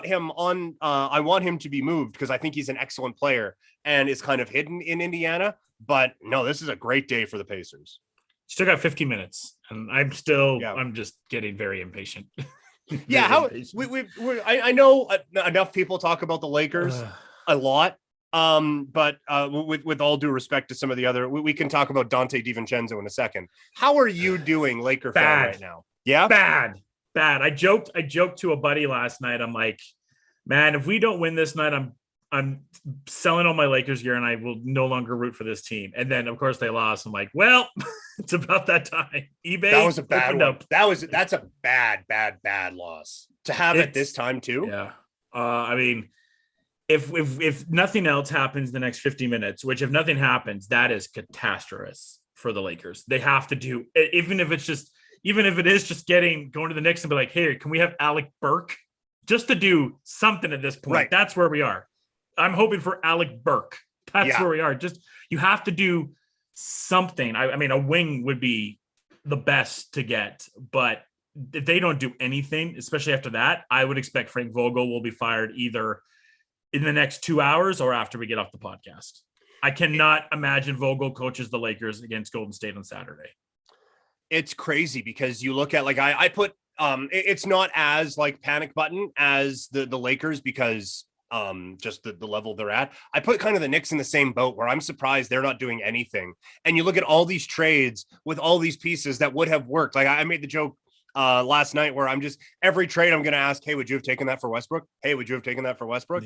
him on. I want him to be moved because I think he's an excellent player and is kind of hidden in Indiana. But no, this is a great day for the Pacers. Still got 15 minutes, and I'm just getting very impatient. I know enough people talk about the Lakers a lot. But with all due respect to some of the other, we can talk about Dante DiVincenzo in a second. How are you doing, Laker fan right now? Yeah, bad. I joked to a buddy last night. I'm like, man, if we don't win this night, I'm selling all my Lakers gear and I will no longer root for this team. And then of course they lost. I'm like, well, it's about that time. eBay. That was a bad one. That's a bad loss to have at this time too. Yeah. I mean, if nothing else happens the next 50 minutes, which if nothing happens, that is catastrophic for the Lakers. They have to do, even if it is just going to the Knicks and be like, hey, can we have Alec Burke just to do something at this point? Right. That's where we are. I'm hoping for Alec Burke. That's where we are. Just, you have to do something. I mean, a wing would be the best to get, but if they don't do anything, especially after that, I would expect Frank Vogel will be fired either in the next 2 hours or after we get off the podcast. I cannot imagine Vogel coaches the Lakers against Golden State on Saturday. It's crazy because you look at, like, I put it's not as like panic button as the Lakers because just the level they're at. I put kind of the Knicks in the same boat where I'm surprised they're not doing anything. And you look at all these trades with all these pieces that would have worked. Like I made the joke last night where I'm just, every trade I'm going to ask, hey, would you have taken that for Westbrook? Hey, would you have taken that for Westbrook?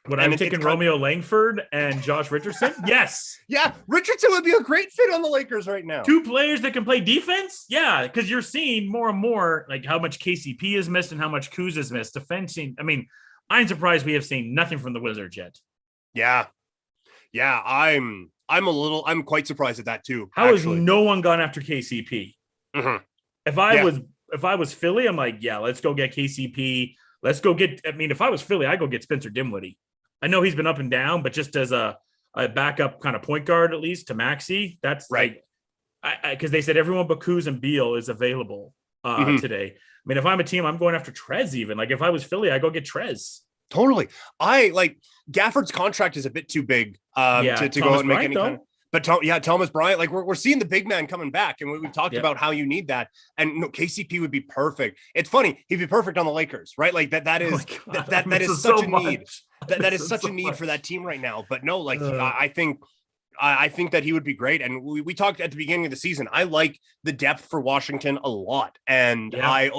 Would I have taken Romeo Langford and Josh Richardson? Yes. Yeah, Richardson would be a great fit on the Lakers right now. 2 players that can play defense? Yeah, because you're seeing more and more like how much KCP is missed and how much Kuz is missed. Defending, I mean, I'm surprised we have seen nothing from the Wizards yet. Yeah, I'm quite surprised at that too. How has no one gone after KCP? Mm-hmm. If I was Philly, I'm like, yeah, let's go get KCP. Let's go get. I mean, if I was Philly, I'd go get Spencer Dinwiddie. I know he's been up and down, but just as a backup kind of point guard, at least to Maxey, that's right. Because they said everyone but Kuz and Beal is available today. I mean, if I'm a team, I'm going after Trez even. Like if I was Philly, I go get Trez. Totally. I like Gafford's contract is a bit too big to go and make any kind of. But Thomas Bryant, like we're seeing the big man coming back, and we've talked about how you need that. And KCP would be perfect. It's funny, he'd be perfect on the Lakers, right? Like that is that is such a need. That is such a need for that team right now. But no, like I think that he would be great. And we talked at the beginning of the season. I like the depth for Washington a lot, and I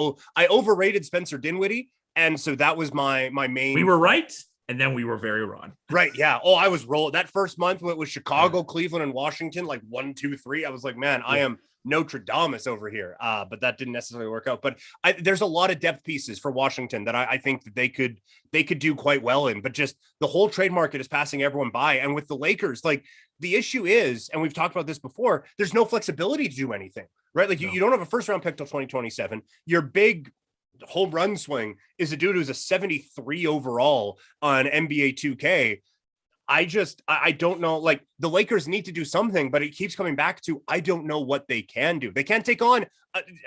overrated Spencer Dinwiddie, and so that was my main. We were right. And then we were very wrong. Right. Yeah. Oh, I was rolling that first month with Chicago, Cleveland, and Washington, like 1, 2, 3. I was like, man, I am Notre Dame over here. But that didn't necessarily work out. But there's a lot of depth pieces for Washington that I think that they could do quite well in. But just the whole trade market is passing everyone by. And with the Lakers, like the issue is, and we've talked about this before, there's no flexibility to do anything, right? Like you don't have a first round pick till 2027. Your big home run swing is a dude who's a 73 overall on NBA 2K. I don't know. Like the Lakers need to do something, but it keeps coming back to I don't know what they can do. They can't take on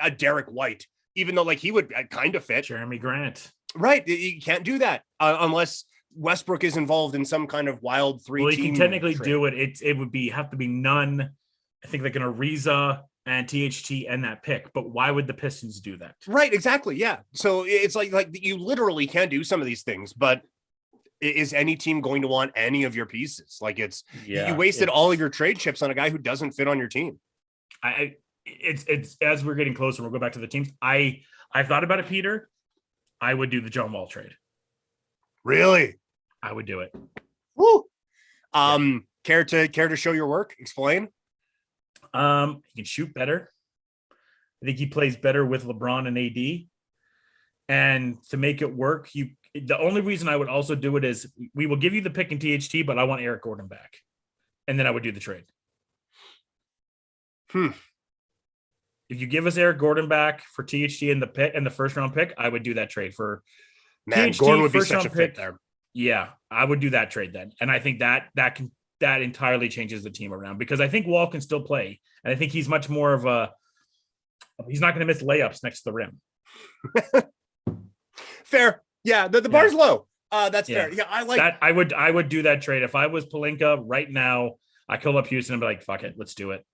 a Derek White, even though like he would kind of fit. Jeremy Grant. Right. You can't do that unless Westbrook is involved in some kind of wild three. Well, you can technically do it. It would have to be none. I think like an Ariza and THT and that pick. But why would the Pistons do that? Right. Exactly. Yeah. So it's like you literally can do some of these things, but is any team going to want any of your pieces? Like you wasted all of your trade chips on a guy who doesn't fit on your team. It's as we're getting closer, we'll go back to the teams. I've thought about it, Peter. I would do the John Wall trade. Really? I would do it. Woo. Care to show your work? Explain. He can shoot better. I think he plays better with LeBron and AD. And to make it work, the only reason I would also do it is we will give you the pick in THT, but I want Eric Gordon back. And then I would do the trade. If you give us Eric Gordon back for THT and the pick and the first round pick, I would do that trade for THT. Gordon would be such a fit there. Yeah, I would do that trade then. And I think that entirely changes the team around because I think Wall can still play. And I think he's much more of he's not going to miss layups next to the rim. Fair. Yeah, the bar's low. That's fair. Yeah, I like that. I would do that trade. If I was Pelinka right now, I call up Houston and be like, fuck it, let's do it.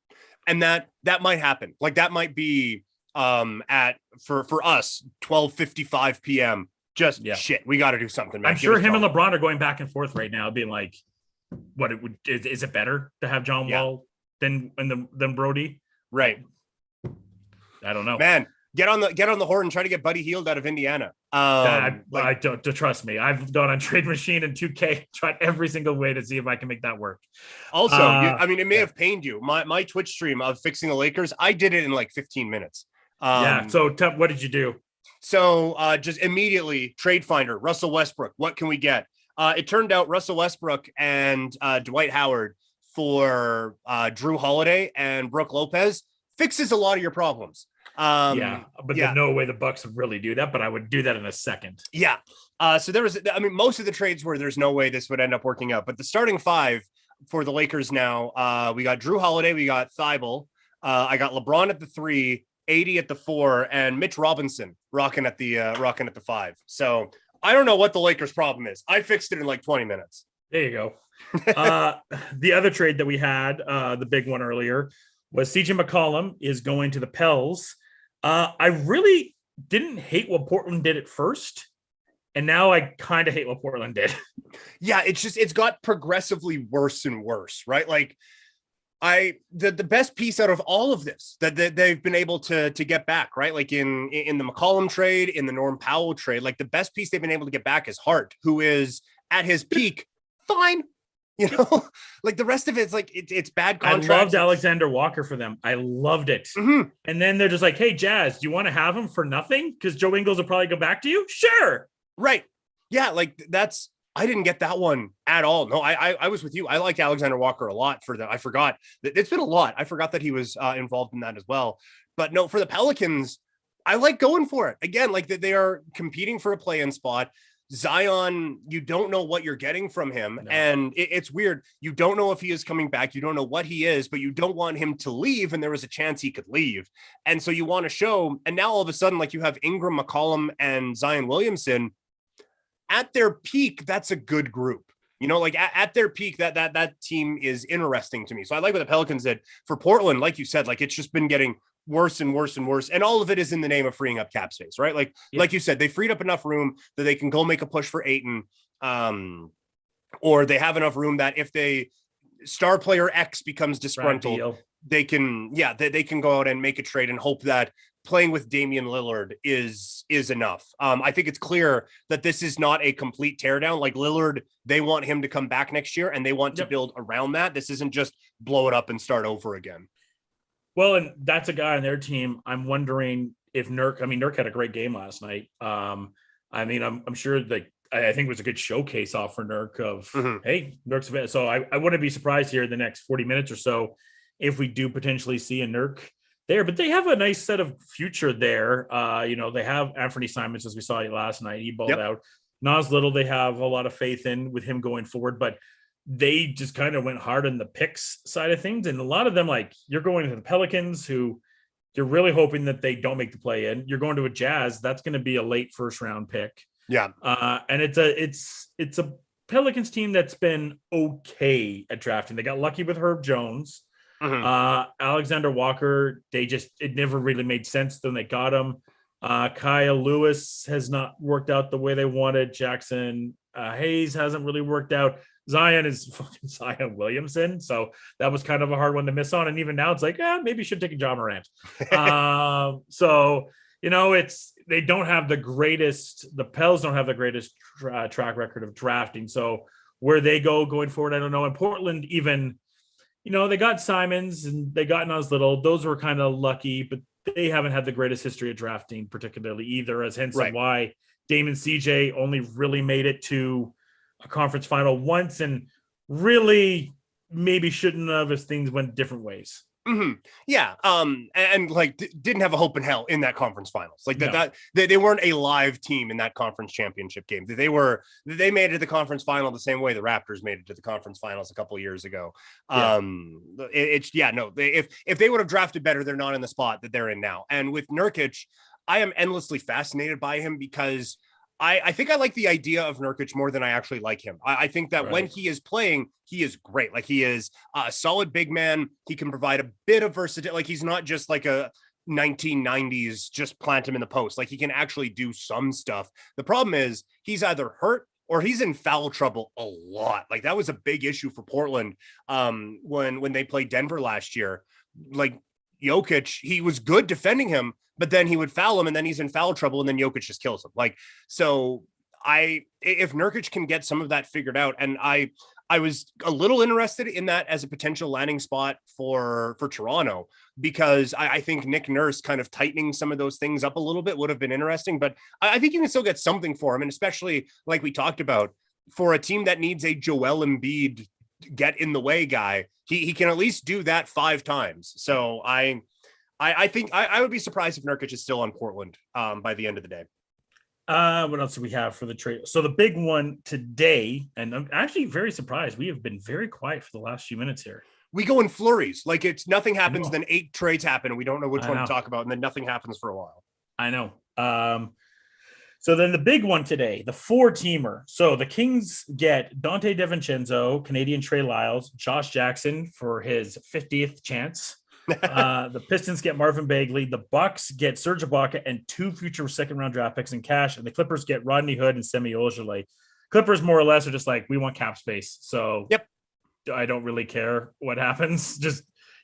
And that might happen. Like that might be at for us 12:55 p.m. Just shit. We got to do something. Man. I'm sure him and LeBron are going back and forth right now, being like, "What it would is it better to have John Wall than Brody?" Right. I don't know, man. Get on the horn and try to get Buddy Hield out of Indiana. I don't trust me. I've gone on Trade Machine and 2K, tried every single way to see if I can make that work. Also, it may have pained you. My Twitch stream of fixing the Lakers, I did it in like 15 minutes. So what did you do? So just immediately trade finder, Russell Westbrook. What can we get? It turned out Russell Westbrook and Dwight Howard for Drew Holiday and Brooke Lopez fixes a lot of your problems. There's no way the Bucks would really do that, but I would do that in a second. Yeah. So there was, most of the trades where there's no way this would end up working out, but the starting five for the Lakers now, we got Drew Holiday, we got Thibault, I got LeBron at the 3, 80 at the 4, and Mitch Robinson rocking at the 5. So I don't know what the Lakers' problem is. I fixed it in like 20 minutes. There you go. The other trade that we had, the big one earlier, was CJ McCollum is going to the Pels. I really didn't hate what Portland did at first, and now I kind of hate what Portland did. Yeah, it's got progressively worse and worse, right? Like the best piece out of all of this that they've been able to get back, right? Like in the McCollum trade, in the Norm Powell trade, like the best piece they've been able to get back is Hart, who is at his peak, fine. You know, like the rest of it's like it's bad contracts. I loved Alexander Walker for them. I loved it. Mm-hmm. And then they're just like, hey, Jazz, do you want to have him for nothing? Because Joe Ingles will probably go back to you. Sure. Right. Yeah. Like I didn't get that one at all. No, I was with you. I liked Alexander Walker a lot for that. I forgot that it's been a lot. I forgot that he was involved in that as well. But no, for the Pelicans, I like going for it again. Like that they are competing for a play-in spot. Zion, you don't know what you're getting from him. No. And it's weird. You don't know if he is coming back. You don't know what he is, but you don't want him to leave. And there was a chance he could leave. And so you want to show, and now all of a sudden, like you have Ingram, McCollum, and Zion Williamson at their peak. That's a good group. You know, like at their peak, that team is interesting to me. So I like what the Pelicans did for Portland. Like you said, like it's just been getting worse and worse and worse. And all of it is in the name of freeing up cap space, right? Like you said, they freed up enough room that they can go make a push for Ayton. Or they have enough room that if they star player X becomes disgruntled, they can go out and make a trade and hope that playing with Damian Lillard is enough. I think it's clear that this is not a complete teardown. Like Lillard, they want him to come back next year and they want to build around that. This isn't just blow it up and start over again. Well, and that's a guy on their team. I'm wondering if Nurk had a great game last night. I'm sure that I think it was a good showcase off for Nurk of, hey, Nurk's a bit. So I wouldn't be surprised here in the next 40 minutes or so if we do potentially see a Nurk there, but they have a nice set of future there. They have Anthony Simons, as we saw last night. He balled out. Nas Little, they have a lot of faith in with him going forward, but they just kind of went hard on the picks side of things. And a lot of them, like, you're going to the Pelicans, who you're really hoping that they don't make the play in. You're going to a Jazz, that's going to be a late first round pick. Yeah. And it's a Pelicans team that's been okay at drafting. They got lucky with Herb Jones. Alexander Walker, it never really made sense. Then they got him. Kyle Lewis has not worked out the way they wanted. Jackson Hayes hasn't really worked out. Zion is fucking Zion Williamson. So that was kind of a hard one to miss on. And even now it's like, maybe you should take a Ja Morant. So, they don't have the Pels don't have the greatest track record of drafting. So where they go going forward, I don't know. And Portland, even, they got Simons and they got Nas Little. Those were kind of lucky, but they haven't had the greatest history of drafting particularly either, as hence why Damon CJ only really made it to a conference final once and really maybe shouldn't have, as things went different ways. Yeah. And like didn't have a hope in hell in that conference finals. Like they weren't a live team in that conference championship game. They made it to the conference final the same way the Raptors made it to the conference finals a couple of years ago. If they would have drafted better, they're not in the spot that they're in now. And with Nurkic, I am endlessly fascinated by him because I think I like the idea of Nurkic more than I actually like him. I think that when he is playing, he is great. Like, he is a solid big man. He can provide a bit of versatility. Like, he's not just like a 1990s, just plant him in the post. Like, he can actually do some stuff. The problem is he's either hurt or he's in foul trouble a lot. Like, that was a big issue for Portland when they played Denver last year. Like, Jokic, he was good defending him, but then he would foul him and then he's in foul trouble and then Jokic just kills him. Like, so if Nurkic can get some of that figured out, and I was a little interested in that as a potential landing spot for Toronto, because I think Nick Nurse kind of tightening some of those things up a little bit would have been interesting, but I think you can still get something for him. And especially like we talked about, for a team that needs a Joel Embiid get in the way guy, he can at least do that 5 times. So I think I would be surprised if Nurkic is still on Portland by the end of the day. What else do we have for the trade? So the big one today, and I'm actually very surprised, we have been very quiet for the last few minutes here. We go in flurries. Like, it's nothing happens, then 8 trades happen, and we don't know which one to talk about, and then nothing happens for a while. I know. So then the big one today, the 4-teamer. So the Kings get Dante DiVincenzo, Canadian Trey Lyles, Josh Jackson for his 50th chance. The Pistons get Marvin Bagley. The Bucks get Serge Ibaka and 2 future second-round draft picks in cash. And the Clippers get Rodney Hood and Semi Ojeleye. Clippers more or less are just like, we want cap space. So I don't really care what happens. Just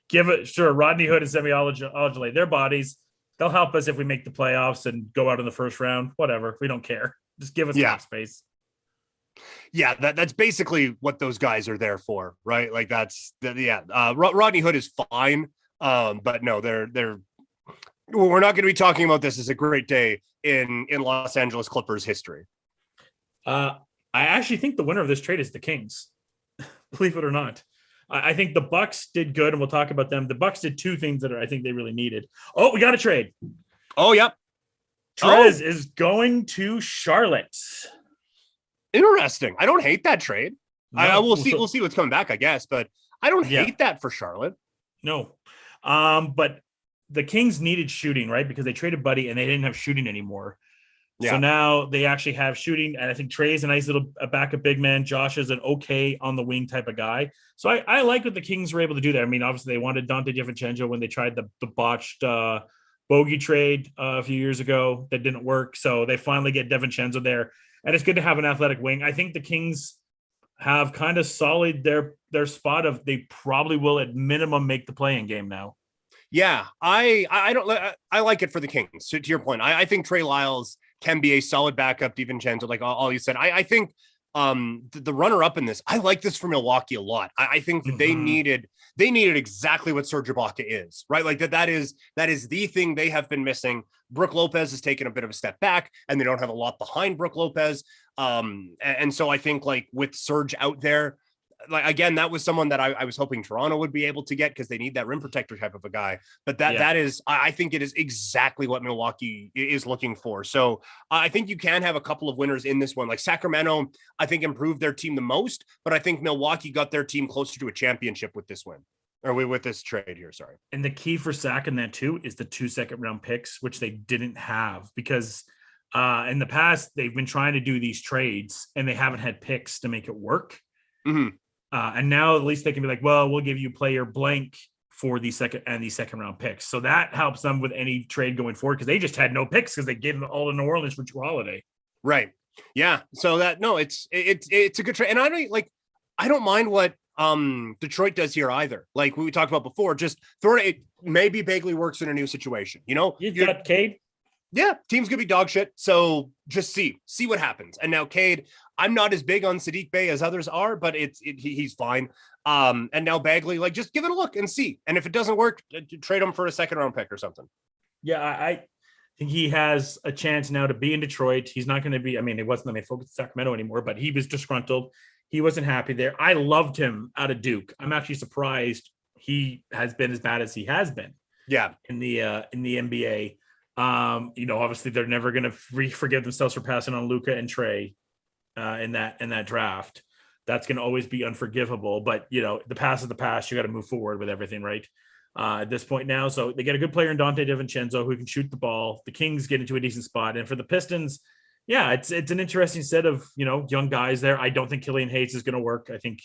give it. Sure, Rodney Hood and Semi Ojeleye, their bodies. They'll help us if we make the playoffs and go out in the first round. Whatever. We don't care. Just give us cap space. Yeah, that's basically what those guys are there for, right? Like, Rodney Hood is fine. But no, we're not going to be talking about this as a great day in Los Angeles Clippers history. I actually think the winner of this trade is the Kings, believe it or not. I think the Bucks did good, and we'll talk about them. The Bucks did 2 things that I think they really needed. Oh, we got a trade. Oh, yep. Trez is going to Charlotte. Interesting. I don't hate that trade. No, we'll see what's coming back, I guess, but I don't hate that for Charlotte. No. But the Kings needed shooting, right? Because they traded Buddy and they didn't have shooting anymore. Yeah. So now they actually have shooting. And I think Trey's a nice little backup big man. Josh is an okay on the wing type of guy. So I like what the Kings were able to do there. I mean, obviously they wanted Dante DiVincenzo when they tried the botched Bogey trade a few years ago. That didn't work. So they finally get DiVincenzo there. And it's good to have an athletic wing. I think the Kings have kind of solid their spot of they probably will at minimum make the play-in game now. Yeah, I like it for the Kings. To your point, I think Trey Lyles can be a solid backup DiVincenzo, like all you said. I think the runner-up in this, I like this for Milwaukee a lot. I think that they needed exactly what Serge Ibaka is, right? Like that is the thing they have been missing. Brook Lopez has taken a bit of a step back, and they don't have a lot behind Brook Lopez. And so I think, like, with Serge out there, like again, that was someone that I was hoping Toronto would be able to get because they need that rim protector type of a guy. But that is, I think it is exactly what Milwaukee is looking for. So I think you can have a couple of winners in this one. Like Sacramento, I think improved their team the most, but I think Milwaukee got their team closer to a championship with this win. Or with this trade here, sorry. And the key for Sac in that too is the 2 second-round picks, which they didn't have because in the past they've been trying to do these trades and they haven't had picks to make it work. Mm-hmm. And now at least they can be like, well, we'll give you player blank for the second round picks. So that helps them with any trade going forward because they just had no picks because they gave them all to New Orleans for Jrue Holiday. Right. Yeah. So that it's a good trade. And I don't mind what Detroit does here either. Like we talked about before, just throw it. Maybe Bagley works in a new situation. You know, you've got Cade. Yeah, team's gonna be dog shit. So just see what happens. And now Cade, I'm not as big on Saddiq Bey as others are, but he's fine. And now Bagley, like just give it a look and see. And if it doesn't work, trade him for a 2nd-round pick or something. Yeah, I think he has a chance now to be in Detroit. He's not going to be. I mean, it wasn't the main focus of Sacramento anymore, but he was disgruntled. He wasn't happy there. I loved him out of Duke. I'm actually surprised he has been as bad as he has been. Yeah, in the NBA. Obviously they're never going to forgive themselves for passing on Luka and Trey in that draft. That's going to always be unforgivable. But the past is the past. You got to move forward with everything, right? At this point now, so they get a good player in Dante DiVincenzo who can shoot the ball. The Kings get into a decent spot, and for the Pistons. Yeah, it's an interesting set of young guys there. I don't think Killian Hayes is going to work. I think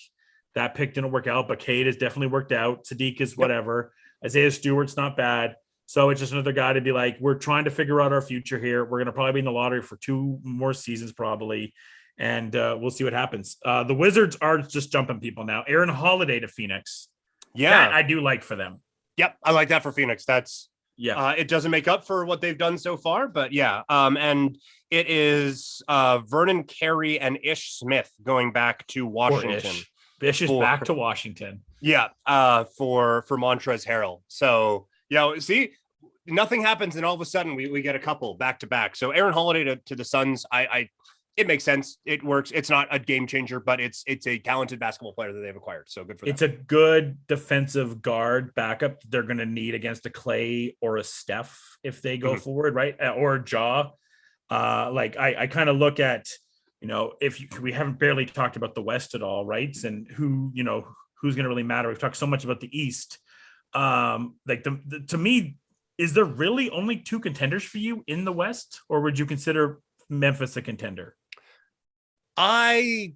that pick didn't work out, but Cade has definitely worked out. Sadiq is whatever. Yep. Isaiah Stewart's not bad. So it's just another guy to be like, we're trying to figure out our future here. We're going to probably be in the lottery for 2 more seasons probably, and we'll see what happens. The Wizards are just jumping people now. Aaron Holiday to Phoenix. Yeah, that I do like for them. Yep, I like that for Phoenix. That's it doesn't make up for what they've done so far, but yeah. And it is Vernon Carey and Ish Smith going back to Washington. Ish is back to Washington. Yeah, for Montrezl Harrell. So see, nothing happens, and all of a sudden we get a couple back to back. So Aaron Holiday to the Suns, it makes sense. It works. It's not a game changer, but it's a talented basketball player that they've acquired. So good for them. It's a good defensive guard backup they're going to need against a Clay or a Steph if they go forward, right? Or a Jaw. I kind of look at, we haven't barely talked about the West at all, right? And who's going to really matter. We've talked so much about the East. To me, is there really only 2 contenders for you in the West, or would you consider Memphis a contender? I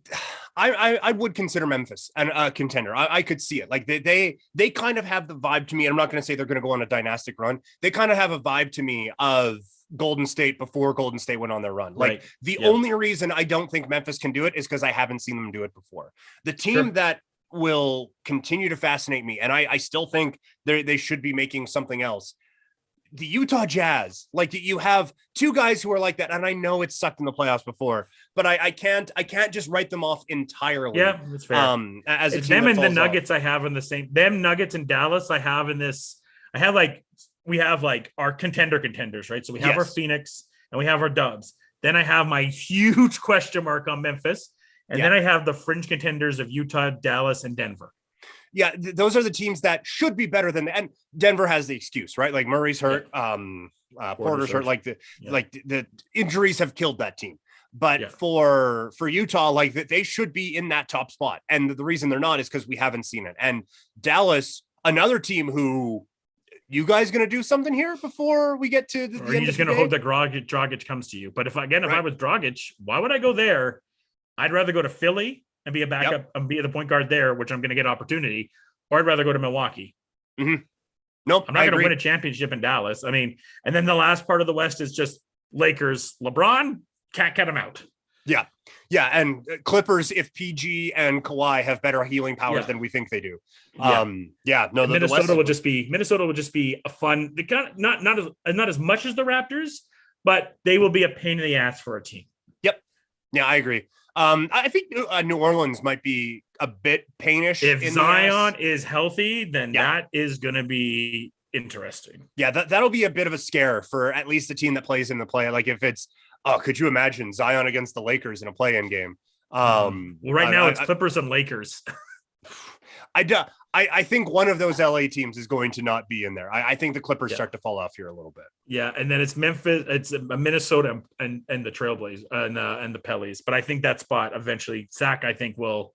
would consider Memphis a contender. I could see it. Like they kind of have the vibe to me. And I'm not going to say they're going to go on a dynastic run. They kind of have a vibe to me of Golden State before Golden State went on their run. Like the only reason I don't think Memphis can do it is because I haven't seen them do it before. The team that will continue to fascinate me, and I still think they should be making something else. The Utah Jazz, like you have 2 guys who are like that, and I know it's sucked in the playoffs before, but I can't just write them off entirely. Yeah, that's fair. As it's them and the Nuggets, I have in the same. Them Nuggets and Dallas, I have in this. We have our contenders, right? So we have our Phoenix and we have our Dubs. Then I have my huge question mark on Memphis, and then I have the fringe contenders of Utah, Dallas, and Denver. Yeah, those are the teams that should be better than and Denver has the excuse, right? Like Murray's hurt, Porter's hurt, like the injuries have killed that team. But for Utah, like they should be in that top spot. And the reason they're not is because we haven't seen it. And Dallas, another team who you guys going to do something here before we get to the end? Are you just going to hope that Dragic comes to you? But if I was Dragic, why would I go there? I'd rather go to Philly and be a backup and be the point guard there, which I'm going to get opportunity, or I'd rather go to Milwaukee. Mm-hmm. Nope. I'm not going to win a championship in Dallas. I mean, and then the last part of the West is just Lakers, LeBron, can't cut him out. Yeah. Yeah. And Clippers, if PG and Kawhi have better healing powers than we think they do. Minnesota will just be a fun, not as much as the Raptors, but they will be a pain in the ass for a team. Yep. Yeah, I agree. I think New Orleans might be a bit painish. If Zion is healthy, then that is going to be interesting. Yeah, that'll be a bit of a scare for at least the team that plays in the play. Like if it's, could you imagine Zion against the Lakers in a play-in game? Well, right now it's Clippers and Lakers. I do. I think one of those LA teams is going to not be in there. I think the Clippers start to fall off here a little bit. Yeah, and then it's Memphis, it's Minnesota, and the Trailblazers and the Pellies. But I think that spot eventually, Zach, I think will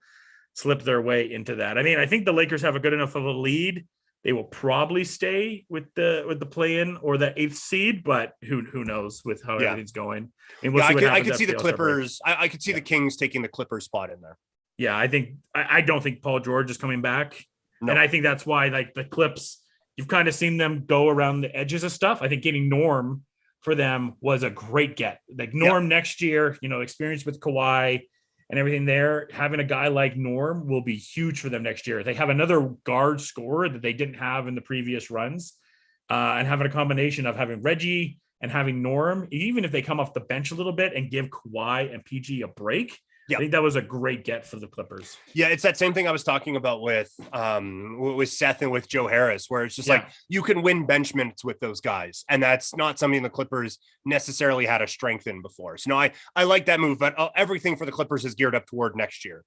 slip their way into that. I mean, I think the Lakers have a good enough of a lead. They will probably stay with the play-in or the 8th seed, but who knows with how everything's going. I mean, we'll see what happens. I could see the Clippers. I could see the Kings taking the Clippers spot in there. Yeah, I don't think Paul George is coming back. No. And I think that's why, like, the Clips, you've kind of seen them go around the edges of stuff. I think getting Norm for them was a great get. Like Norm next year, experience with Kawhi and everything there, having a guy like Norm will be huge for them next year. They have another guard scorer that they didn't have in the previous runs, and having a combination of having Reggie and having Norm, even if they come off the bench a little bit and give Kawhi and PG a break. I think that was a great get for the Clippers. Yeah, it's that same thing I was talking about with Seth and with Joe Harris, where it's just like you can win bench minutes with those guys, and that's not something the Clippers necessarily had a strength in before. So no, I like that move, but everything for the Clippers is geared up toward next year.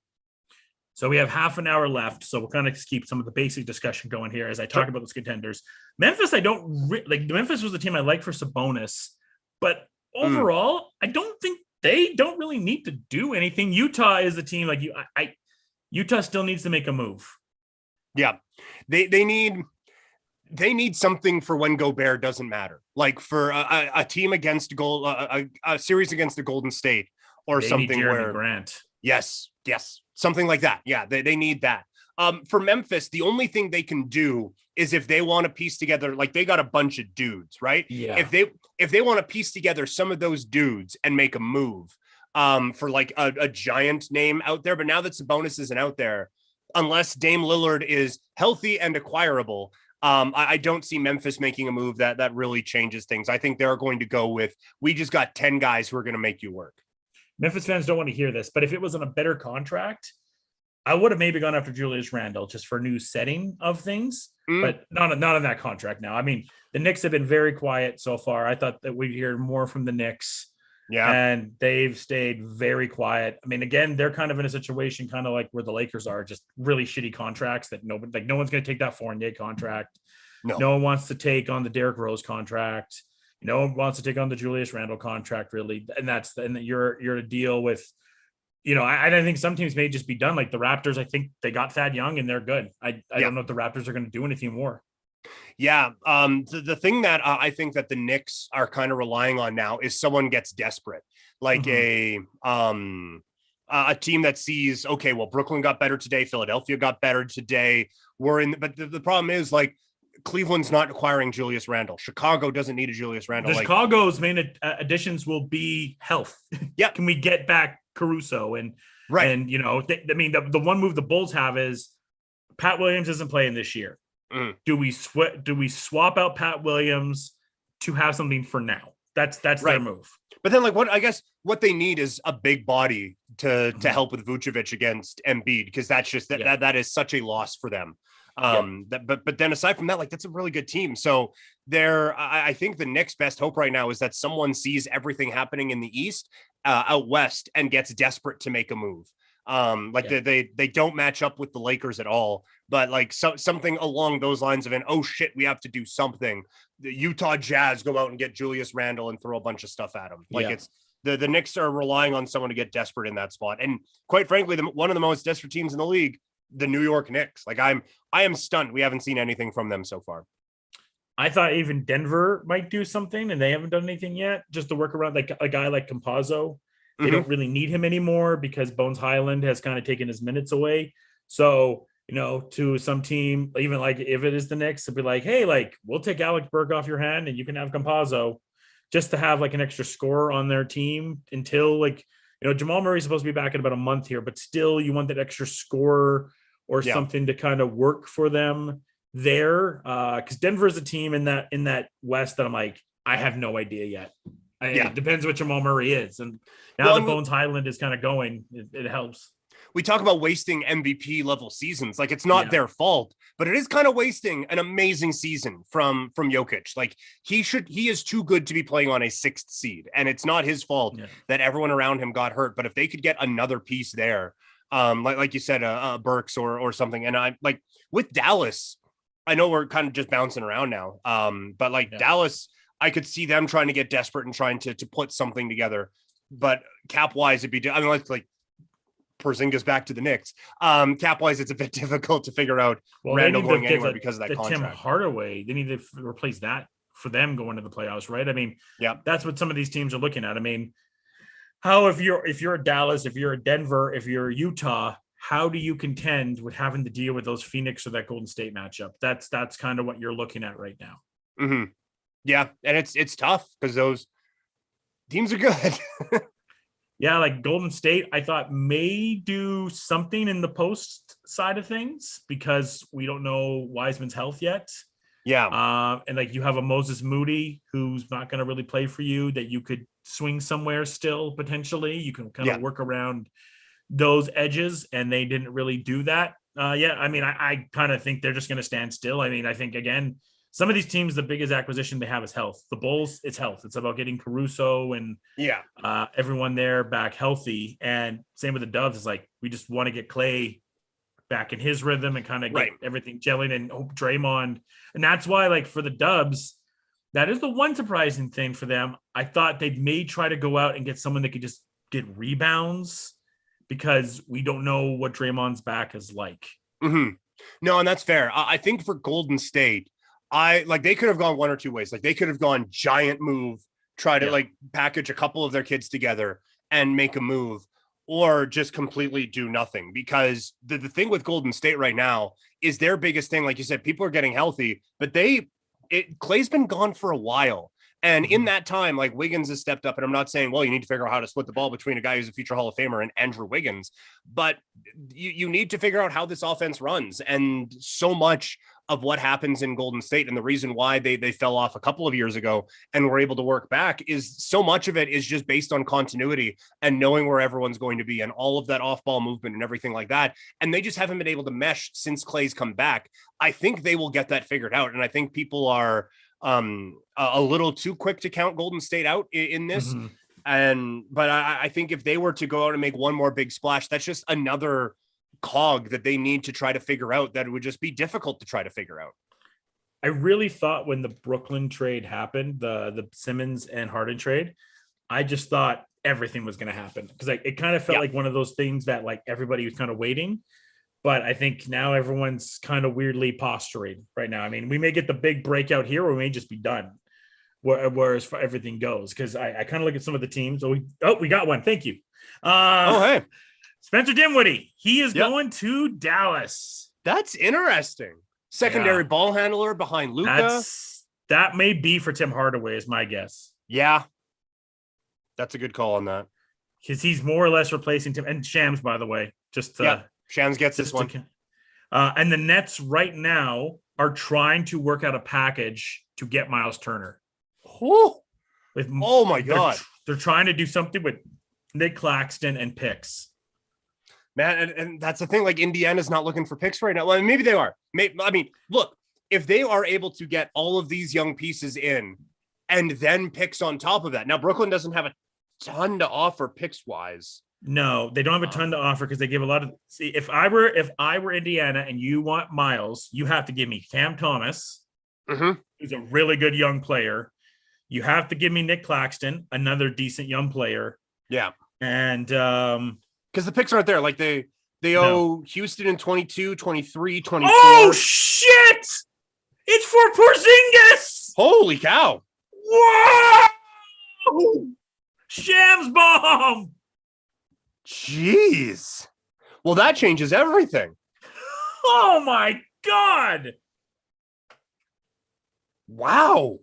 So we have half an hour left, so we'll kind of keep some of the basic discussion going here as I talk about those contenders. Memphis, I don't like. Memphis was the team I like for Sabonis, but overall, I don't think they don't really need to do anything. Utah is the team like Utah still needs to make a move. Yeah, they need something for when Gobert doesn't matter. Like for a team against a series against the Golden State or they something where Grant. Yes, something like that. Yeah, they need that. For Memphis, the only thing they can do is if they want to piece together, like they got a bunch of dudes, right? Yeah. If they want to piece together some of those dudes and make a move, for like a giant name out there, but now that Sabonis isn't out there, unless Dame Lillard is healthy and acquirable, I don't see Memphis making a move that really changes things. I think they're going to go with, we just got 10 guys who are going to make you work. Memphis fans don't want to hear this, but if it was on a better contract, I would have maybe gone after Julius Randle just for a new setting of things, but not in that contract now. I mean, the Knicks have been very quiet so far. I thought that we'd hear more from the Knicks. Yeah. And they've stayed very quiet. I mean, again, they're kind of in a situation kind of like where the Lakers are, just really shitty contracts that no one's going to take that Fournier contract. No one wants to take on the Derrick Rose contract. No one wants to take on the Julius Randle contract, really. And you're to deal with, I think some teams may just be done. Like the Raptors, I think they got Thad Young and they're good. I don't know if the Raptors are going to do anything more. Yeah. The thing that I think that the Knicks are kind of relying on now is someone gets desperate, like a team that sees, okay, well, Brooklyn got better today. Philadelphia got better today. But the problem is, like, Cleveland's not acquiring Julius Randle. Chicago doesn't need a Julius Randle. Chicago's main additions will be health. Yeah. Can we get back Caruso? And the one move the Bulls have is Pat Williams isn't playing this year. Do we swap out Pat Williams to have something for now? That's their move. But then, like, what they need is a big body to help with Vucevic against Embiid, because that's just that is such a loss for them. But then aside from that, like, that's a really good team. So I think the Knicks' best hope right now is that someone sees everything happening in the East out West and gets desperate to make a move. They don't match up with the Lakers at all, but like something along those lines of oh shit, we have to do something. The Utah Jazz go out and get Julius Randle and throw a bunch of stuff at him. It's the Knicks are relying on someone to get desperate in that spot. And quite frankly, one of the most desperate teams in the league, the New York Knicks. Like I am stunned. We haven't seen anything from them so far. I thought even Denver might do something, and they haven't done anything yet. Just to work around like a guy like Campazzo. They don't really need him anymore because Bones Highland has kind of taken his minutes away. So, to some team, even like if it is the Knicks, it'd be like, hey, like we'll take Alec Burke off your hand and you can have Campazzo, just to have like an extra scorer on their team until Jamal Murray's supposed to be back in about a month here, but still you want that extra scorer or something to kind of work for them there. Because Denver is a team in that West that I'm like, I have no idea yet. It depends what Jamal Murray is. And now Bones Highland is kind of going, it helps. We talk about wasting MVP level seasons. Like, it's not their fault, but it is kind of wasting an amazing season from Jokic. Like, he is too good to be playing on a 6th seed, and it's not his fault that everyone around him got hurt. But if they could get another piece there, like you said, Burks or something. And I like with Dallas, I know we're kind of just bouncing around now. But like Dallas, I could see them trying to get desperate and trying to put something together. But cap wise, it'd be, I mean, like Porzingis back to the Knicks. Cap wise, it's a bit difficult to figure out Randall going anywhere because of that contract. Tim Hardaway, they need to replace that for them going to the playoffs, right? I mean, that's what some of these teams are looking at. I mean, how if you're Dallas, if you're Denver, if you're Utah, how do you contend with having to deal with those Phoenix or that Golden State matchup? That's kind of what you're looking at right now. Mm-hmm. Yeah, and it's tough because those teams are good. Yeah, like Golden State, I thought may do something in the post side of things because we don't know Wiseman's health yet. Yeah. And like you have a Moses Moody who's not going to really play for you that you could swing somewhere still potentially. You can kind of work around those edges, and they didn't really do that. I mean, I kind of think they're just going to stand still. I mean, I think, again, some of these teams, the biggest acquisition they have is health. The Bulls, it's health. It's about getting Caruso and everyone there back healthy. And same with the Dubs. It's like, we just want to get Clay back in his rhythm and kind of get everything gelling and hope Draymond. And that's why, like, for the Dubs, that is the one surprising thing for them. I thought they may try to go out and get someone that could just get rebounds because we don't know what Draymond's back is like. Mm-hmm. No, and that's fair. I think for Golden State, they could have gone one or two ways. Like they could have gone giant move, try to like package a couple of their kids together and make a move, or just completely do nothing. Because the thing with Golden State right now is their biggest thing. Like you said, people are getting healthy, but Clay's been gone for a while. And in that time, like Wiggins has stepped up, and I'm not saying, well, you need to figure out how to split the ball between a guy who's a future Hall of Famer and Andrew Wiggins, but you need to figure out how this offense runs. And so much of what happens in Golden State and the reason why they fell off a couple of years ago and were able to work back is so much of it is just based on continuity and knowing where everyone's going to be and all of that off-ball movement and everything like that. And they just haven't been able to mesh since Clay's come back. I think they will get that figured out. And I think people are a little too quick to count Golden State out in this. But I think if they were to go out and make one more big splash, that's just another cog that they need to try to figure out that it would just be difficult to try to figure out. I really thought when the Brooklyn trade happened, the Simmons and Harden trade, I just thought everything was going to happen because it kind of felt like one of those things that like everybody was kind of waiting. But I think now everyone's kind of weirdly posturing right now. I mean, we may get the big breakout here or we may just be done where as far everything goes. Because I kind of look at some of the teams. We got one. Thank you. Hey. Spencer Dinwiddie. He is going to Dallas. That's interesting. Secondary ball handler behind Luka. That may be for Tim Hardaway is my guess. Yeah. That's a good call on that. Because he's more or less replacing Tim. And Shams, by the way. Shams gets this one. And the Nets right now are trying to work out a package to get Miles Turner. Oh my God. They're trying to do something with Nick Claxton and picks. Man, and that's the thing. Like Indiana's not looking for picks right now. Well, maybe they are. I mean, look, if they are able to get all of these young pieces in and then picks on top of that. Now, Brooklyn doesn't have a ton to offer picks wise. No, they don't have a ton to offer because they give a lot of. See, if I were Indiana and you want Miles, you have to give me Cam Thomas, who's a really good young player. You have to give me Nick Claxton, another decent young player. Yeah, and because the picks aren't there. Like they owe Houston in 22, 23, 24. Oh shit! It's for Porzingis. Holy cow! Whoa! Shams bomb. Jeez. Well, that changes everything. Oh my God. Wow.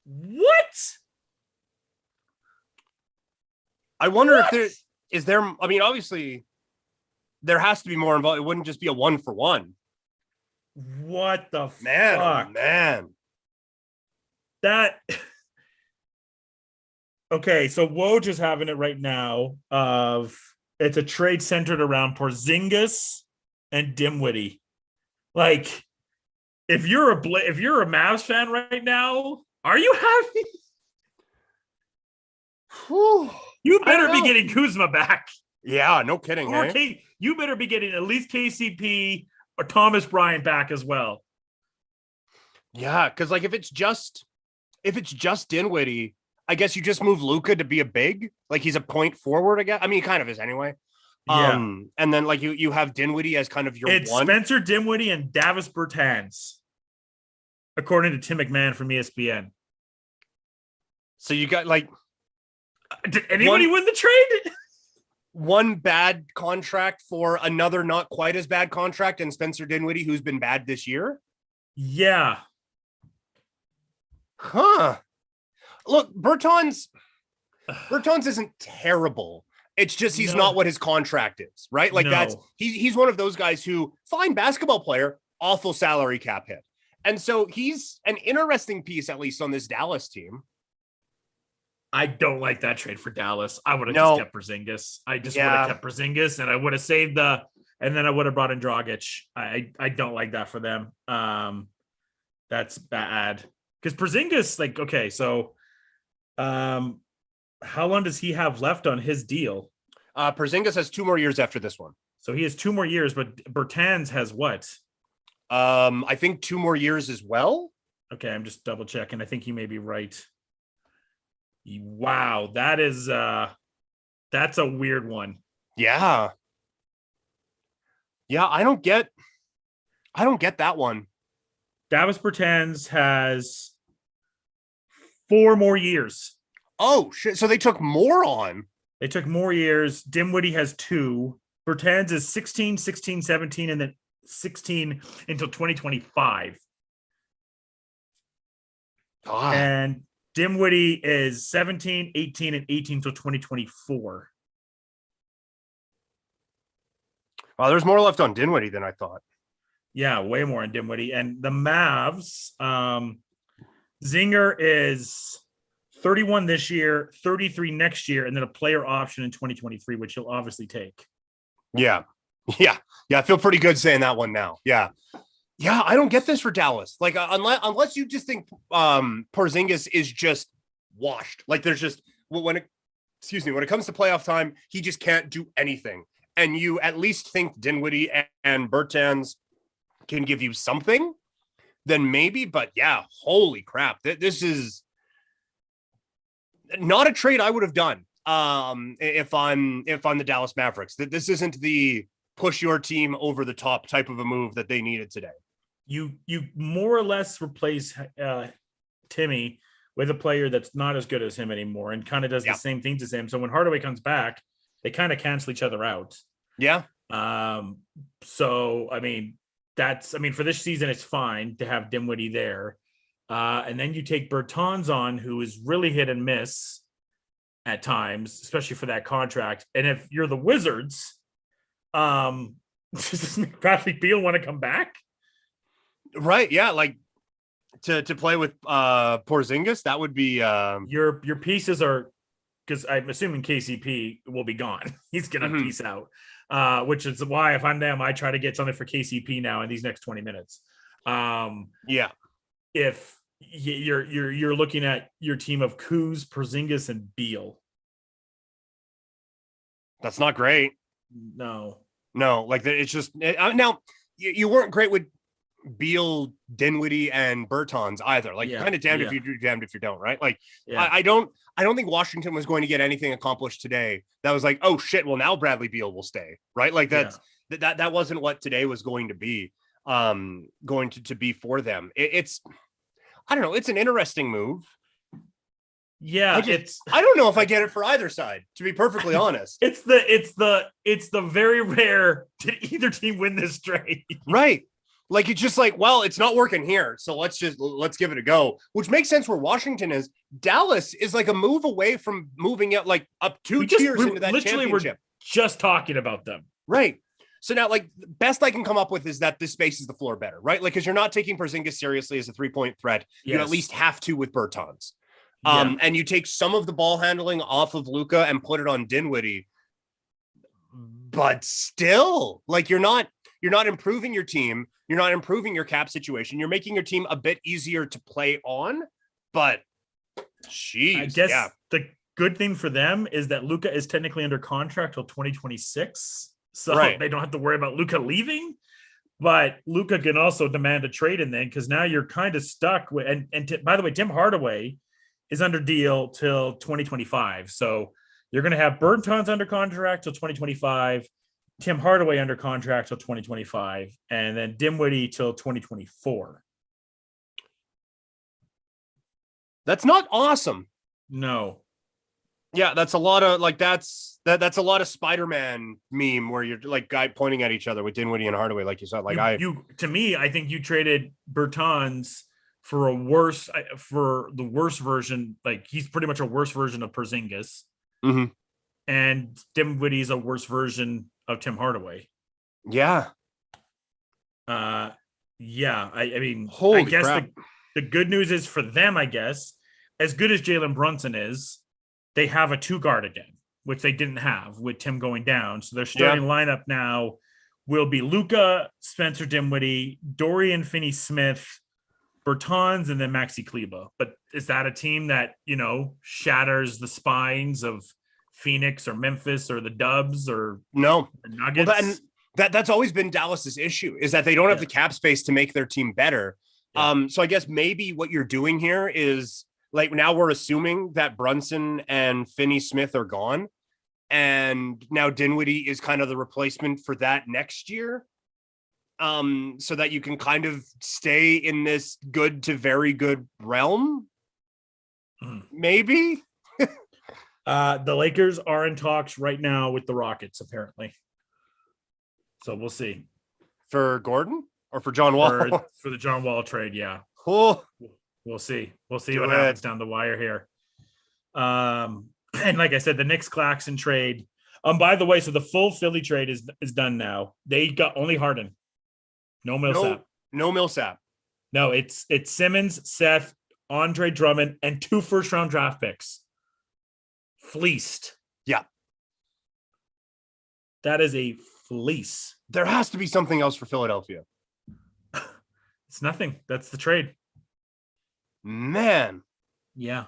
What? I wonder if I mean, obviously there has to be more involved. It wouldn't just be a 1-for-1. What the fuck? Man. That okay, so Woj is having it right now. It's a trade centered around Porzingis and Dinwiddie. Like, if you're a Mavs fan right now, are you happy? You better be getting Kuzma back. Yeah, no kidding. Or Hey? You better be getting at least KCP or Thomas Bryant back as well. Yeah, because like if it's just Dinwiddie, I guess you just move Luca to be a big, like he's a point forward again. I mean, he kind of is anyway. Yeah. And then like you have Dinwiddie as kind of your It's one. Spencer Dinwiddie and Davis Bertans, according to Tim McMahon from ESPN. So you got like, did anybody win the trade? One bad contract for another not quite as bad contract, and Spencer Dinwiddie, who's been bad this year. Yeah. Huh. Look, Bertans isn't terrible. It's just he's not what his contract is, right? Like he's one of those guys who fine basketball player, awful salary cap hit. And so he's an interesting piece, at least on this Dallas team. I don't like that trade for Dallas. I would have just kept Porzingis. I just would have kept Porzingis, and I would have saved and then I would have brought in Dragic. I don't like that for them. That's bad. Because Porzingis, like, okay, so how long does he have left on his deal? Porzingis has 2 more years after this one. So he has 2 more years, but Bertans has what? I think 2 more years as well. Okay, I'm just double checking. I think you may be right. Wow, that's a weird one. Yeah. Yeah, I don't get that one. Davis Bertans has 4 more years. Oh, shit. So they took more on. They took more years. Dinwiddie has 2. Bertans is 16, 16, 17, and then 16 until 2025. God. And Dinwiddie is 17, 18, and 18 until 2024. Wow, there's more left on Dinwiddie than I thought. Yeah, way more on Dinwiddie. And the Mavs, Zinger is 31 this year, 33 next year, and then a player option in 2023, which he'll obviously take. Yeah. I feel pretty good saying that one now. Yeah, I don't get this for Dallas. Like unless you just think Porzingis is just washed. Like there's just when it comes to playoff time, he just can't do anything. And you at least think Dinwiddie and Bertans can give you something, then maybe. But yeah, holy crap, this is not a trade I would have done if I'm the Dallas Mavericks. This isn't the push your team over the top type of a move that they needed today. You more or less replace Timmy with a player that's not as good as him anymore and kind of does the same things as him. So when Hardaway comes back, they kind of cancel each other out. Yeah. So, I mean, for this season, it's fine to have Dinwiddie there. And then you take Bertans on, who is really hit and miss at times, especially for that contract. And if you're the Wizards, does Bradley Beal want to come back? Right. Yeah. Like to play with Porzingis, that would be your pieces are, because I'm assuming KCP will be gone. He's gonna peace out. Which is why if I'm them, I try to get something for KCP now in these next 20 minutes. If you're looking at your team of Kuz, Porzingis, and Beal. That's not great. No, like it's just now you weren't great with Beal, Dinwiddie, and Bertans either. Like kind of damned if you do, damned if you don't, right? Like I don't think Washington was going to get anything accomplished today that was like, oh shit, well now Bradley Beal will stay, right? Like that wasn't what today was going to be to be for them. It's I don't know, it's an interesting move. Yeah, I don't know if I get it for either side, to be perfectly honest. It's the very rare did either team win this trade. Right. Like it's just like, well, it's not working here, so let's give it a go, which makes sense where Washington is. Dallas is like a move away from moving it like up 2 tiers into that championship. We're just talking about them. Right. So now, like, best I can come up with is that this space is the floor better, right? Like, because you're not taking Porzingis seriously as a 3-point threat. Yes. You at least have to with Bertans. And you take some of the ball handling off of Luka and put it on Dinwiddie. But still, like, you're not improving your team. You're not improving your cap situation. You're making your team a bit easier to play on. But, geez, I guess good thing for them is that Luka is technically under contract till 2026. So Right. they don't have to worry about Luka leaving. But Luka can also demand a trade in then, because now you're kind of stuck with, by the way, Tim Hardaway is under deal till 2025. So you're going to have Bertans under contract till 2025, Tim Hardaway under contract till 2025, and then Dinwiddie till 2024. That's not awesome. No. Yeah, that's a lot of like that's a lot of Spider-Man meme where you're like guy pointing at each other with Dinwiddie and Hardaway, like you said. Like to me, I think you traded Bertans for the worst version. Like he's pretty much a worse version of Porzingis, and Dinwiddie's a worse version of Tim Hardaway. Yeah. Yeah. I mean, holy I guess crap. The good news is for them, I guess, as good as Jalen Brunson is, they have a 2-guard again, which they didn't have with Tim going down. So their starting lineup now will be Luka, Spencer Dinwiddie, Dorian Finney-Smith, Bertans, and then Maxi Kleber. But is that a team that, shatters the spines of Phoenix or Memphis or the Dubs or no the Nuggets? Well, that's always been Dallas's issue, is that they don't have the cap space to make their team better. So I guess maybe what you're doing here is like now we're assuming that Brunson and Finney-Smith are gone, and now Dinwiddie is kind of the replacement for that next year. So that you can kind of stay in this good to very good realm. Maybe. The Lakers are in talks right now with the Rockets, apparently. So we'll see. For Gordon or for John Wall? For the John Wall trade, yeah. Cool. We'll see. We'll see what happens down the wire here. And like I said, the Knicks Claxton trade. By the way, so the full Philly trade is done now. They got only Harden. No Millsap. No Millsap. No, it's Simmons, Seth, Andre Drummond, and 2 first-round draft picks. Fleeced. Yeah. That is a fleece. There has to be something else for Philadelphia. It's nothing. That's the trade. Man. Yeah.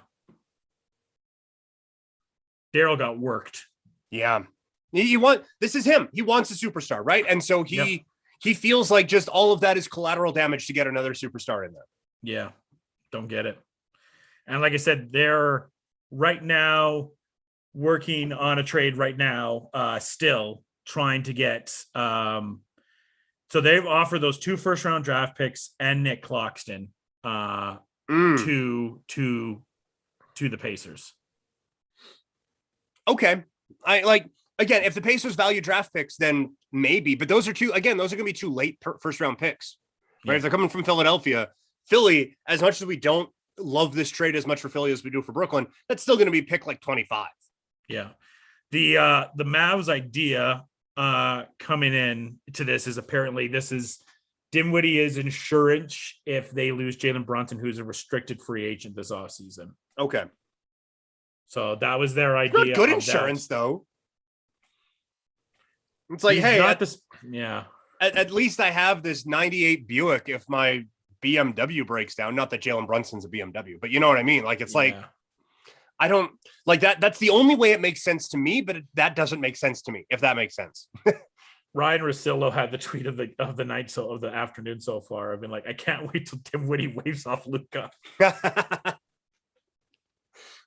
Daryl got worked. Yeah. This is him. He wants a superstar, right? And so he feels like just all of that is collateral damage to get another superstar in there. Yeah. Don't get it. And like I said, they're right now working on a trade right now, still trying to get so they've offered those 2 first-round draft picks and Nick Claxton to the Pacers. Okay. I like, again, if the Pacers value draft picks, then maybe, but those are going to be 2 late first-round picks, right? If they're coming from Philadelphia, Philly, as much as we don't love this trade as much for Philly as we do for Brooklyn, that's still going to be pick like 25. Yeah. The Mavs idea coming in to this is apparently Dinwiddie is insurance if they lose Jalen Brunson, who's a restricted free agent this offseason. Okay. So that was their idea. Good insurance, though. It's like, hey, at least I have this 98 Buick if my BMW breaks down. Not that Jalen Brunson's a BMW, but you know what I mean? Like, it's like, I don't like that. That's the only way it makes sense to me, but that doesn't make sense to me, if that makes sense. Ryan Russillo had the tweet of the night, so of the afternoon so far. I've been like, I can't wait till Dinwiddie waves off Luka.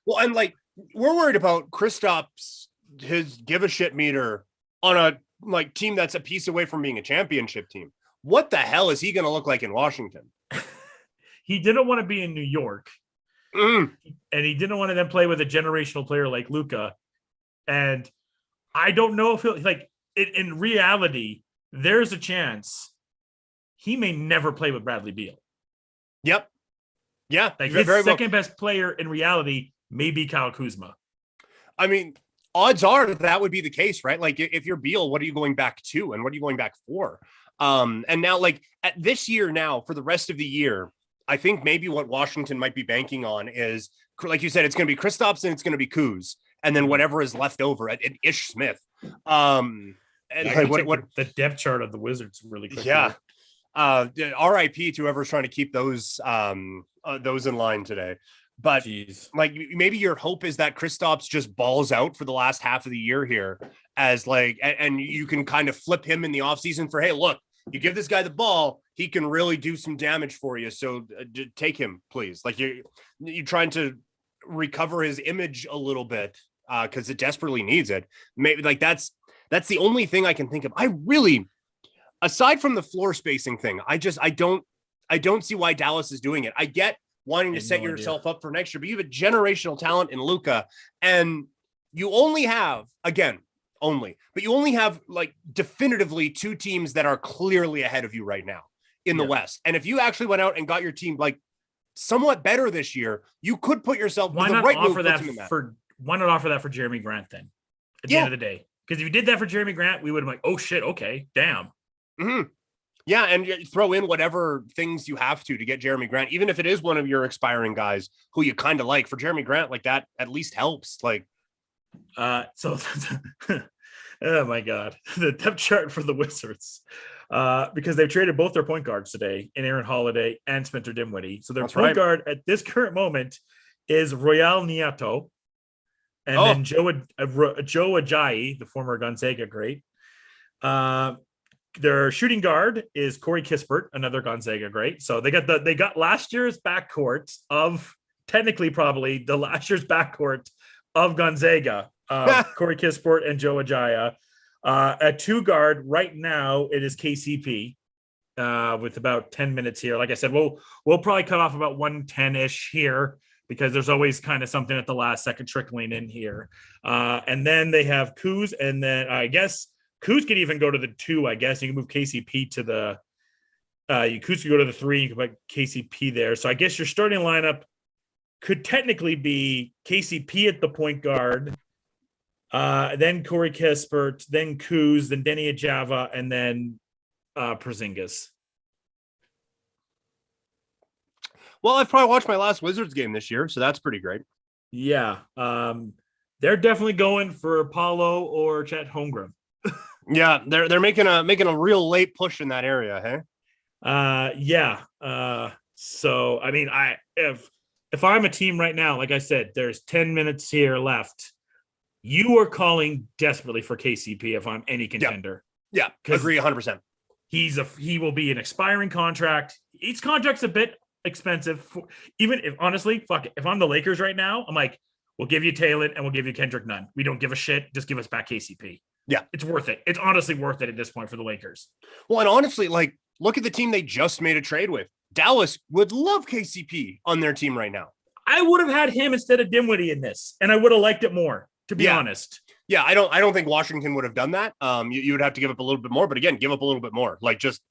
Well, and like, we're worried about Kristaps, his give a shit meter on a like team that's a piece away from being a championship team. What the hell is he going to look like in Washington? He didn't want to be in New York. And he didn't want to then play with a generational player like Luka. And I don't know if in reality, there's a chance he may never play with Bradley Beal. Yep. Yeah. Like his second best player in reality may be Kyle Kuzma. I mean, odds are that would be the case, right? Like if you're Beal, what are you going back to and what are you going back for? And now like at this year now for the rest of the year, I think maybe what Washington might be banking on is, like you said, it's going to be Kristaps and it's going to to and then whatever is left over at Ish Smith. And what the depth chart of the Wizards really quickly. Yeah. RIP to whoever's trying to keep those in line today. But Jeez. like maybe your hope is that Kristaps just balls out for the last half of the year here as like, and you can kind of flip him in the offseason for, hey, look, you give this guy the ball, he can really do some damage for you. So take him, please. Like you're trying to recover his image a little bit because it desperately needs it. Maybe like that's the only thing I can think of. I really, aside from the floor spacing thing, I don't see why Dallas is doing it. I get wanting to set yourself up for next year, but you have a generational talent in Luka, and you only have, again, but you only have like definitively two teams that are clearly ahead of you right now in the West. And if you actually went out and got your team like somewhat better this year, you could put yourself. Why not offer that for Jeremy Grant then? At the end of the day, because if you did that for Jeremy Grant, we would have been like, oh shit, okay, damn. Mm-hmm. Yeah, and throw in whatever things you have to get Jeremy Grant, even if it is one of your expiring guys who you kind of like. For Jeremy Grant, like that at least helps. Like, so, oh my god, the depth chart for the Wizards, because they've traded both their point guards today in Aaron Holiday and Spencer Dinwiddie. So their point guard at this current moment is Royal Nieto, and then Joe Ajayi, the former Gonzaga great. Their shooting guard is Corey Kispert, another Gonzaga great. So they got last year's backcourt of technically probably the last year's backcourt of Gonzaga, Corey Kispert and Joe Ajayi. At two guard right now, it is KCP with about 10 minutes here. Like I said, we'll probably cut off about 110-ish here because there's always kind of something at the last second trickling in here. And then they have Kuz, and then I guess Kuz could even go to the 2, I guess. You can move KCP to the Kuz could go to the 3. You can put KCP there. So I guess your starting lineup could technically be KCP at the point guard, then Corey Kispert, then Kuz, then Denny Ajava, and then Porzingis. Well, I've probably watched my last Wizards game this year, so that's pretty great. Yeah. They're definitely going for Paulo or Chet Holmgren. Yeah, they're making a real late push in that area, hey? Yeah. So I mean, if I'm a team right now, like I said, there's 10 minutes here left. You are calling desperately for KCP if I'm any contender. Yeah, agree 100%. He will be an expiring contract. Each contract's a bit expensive. Even if honestly, fuck it. If I'm the Lakers right now, I'm like, we'll give you Taylor and we'll give you Kendrick Nunn. We don't give a shit. Just give us back KCP. Yeah, it's worth it. It's honestly worth it at this point for the Lakers. Well, and honestly, like, look at the team they just made a trade with. Dallas would love KCP on their team right now. I would have had him instead of Dinwiddie in this, and I would have liked it more, to be honest. Yeah, I don't think Washington would have done that. You would have to give up a little bit more, but again, give up a little bit more. Like, just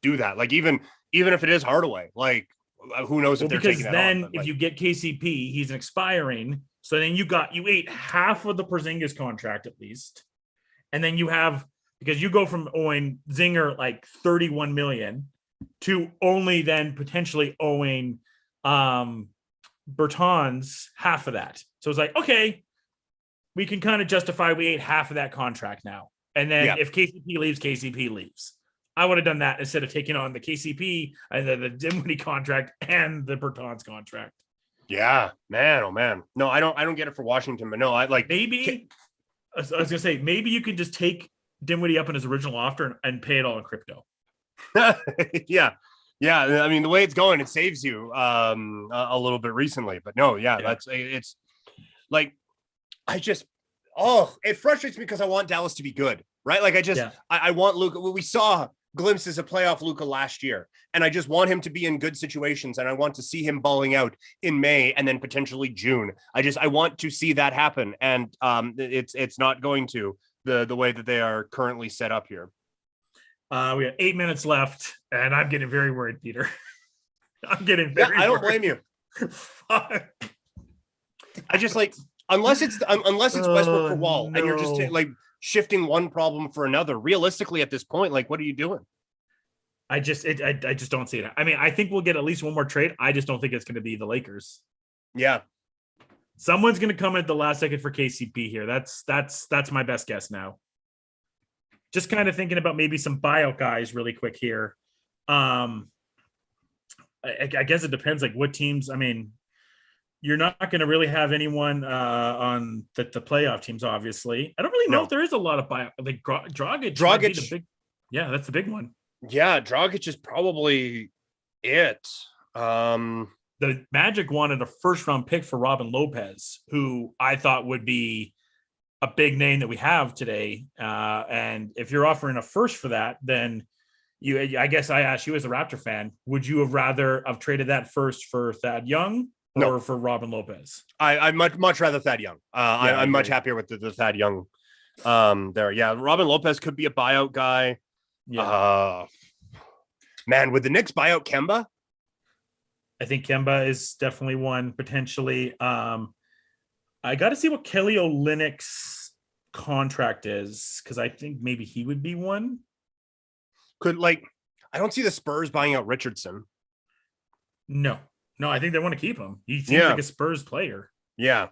do that. Like, even if it is Hardaway, like, who knows if they're taking that on. Because then if you get KCP, he's an expiring. So then you ate half of the Porzingis contract at least. And then you have, because you go from owing Zinger like 31 million to only then potentially owing Bertans half of that. So it's like, okay, we can kind of justify we ate half of that contract now. And then if KCP leaves, KCP leaves. I would have done that instead of taking on the KCP and the Dinwiddie contract and the Bertans contract. Yeah, man. Oh man. No, I don't get it for Washington, but no, I like maybe. I was gonna say maybe you could just take Dinwiddie up in his original offer and pay it all in crypto. Yeah. I mean, the way it's going, it saves you a little bit recently, but no, it's like it frustrates me because I want Dallas to be good, right? Like I want Luka. We saw glimpses of playoff Luka last year, and I just want him to be in good situations, and I want to see him balling out in May and then potentially June. I want to see that happen, and it's not going to the way that they are currently set up here. We have 8 minutes left, and I'm getting very worried, Peter. I'm getting very I don't blame you. Fuck. I just like unless it's Westbrook for Wall, and you're just like shifting one problem for another. Realistically, at this point, like, what are you doing? I just don't see it. I mean, I think we'll get at least one more trade. I just don't think it's going to be the Lakers. Yeah, someone's going to come at the last second for KCP here. That's my best guess now. Just kind of thinking about maybe some buyout guys really quick here. I guess it depends, like what teams. I mean, you're not going to really have anyone on the playoff teams. Obviously, I don't really know No. if there is a lot of buyout. Like Dragic, might be the Dragic. big. Yeah, that's the big one. Yeah, Dragic is probably it. The Magic wanted a first round pick for Robin Lopez, who I thought would be a big name that we have today. And if you're offering a first for that, then I guess I asked you as a Raptor fan, would you have rather have traded that first for Thad Young or No. for Robin Lopez? I'd much rather Thad Young. I'm much happier with the Thad Young there. Yeah, Robin Lopez could be a buyout guy. Yeah. Man, would the Knicks buy out Kemba? I think Kemba is definitely one potentially. I got to see what Kelly Olynyk's contract is because I think maybe he would be one. I don't see the Spurs buying out Richardson. No, I think they want to keep him. He seems like a Spurs player. Yeah.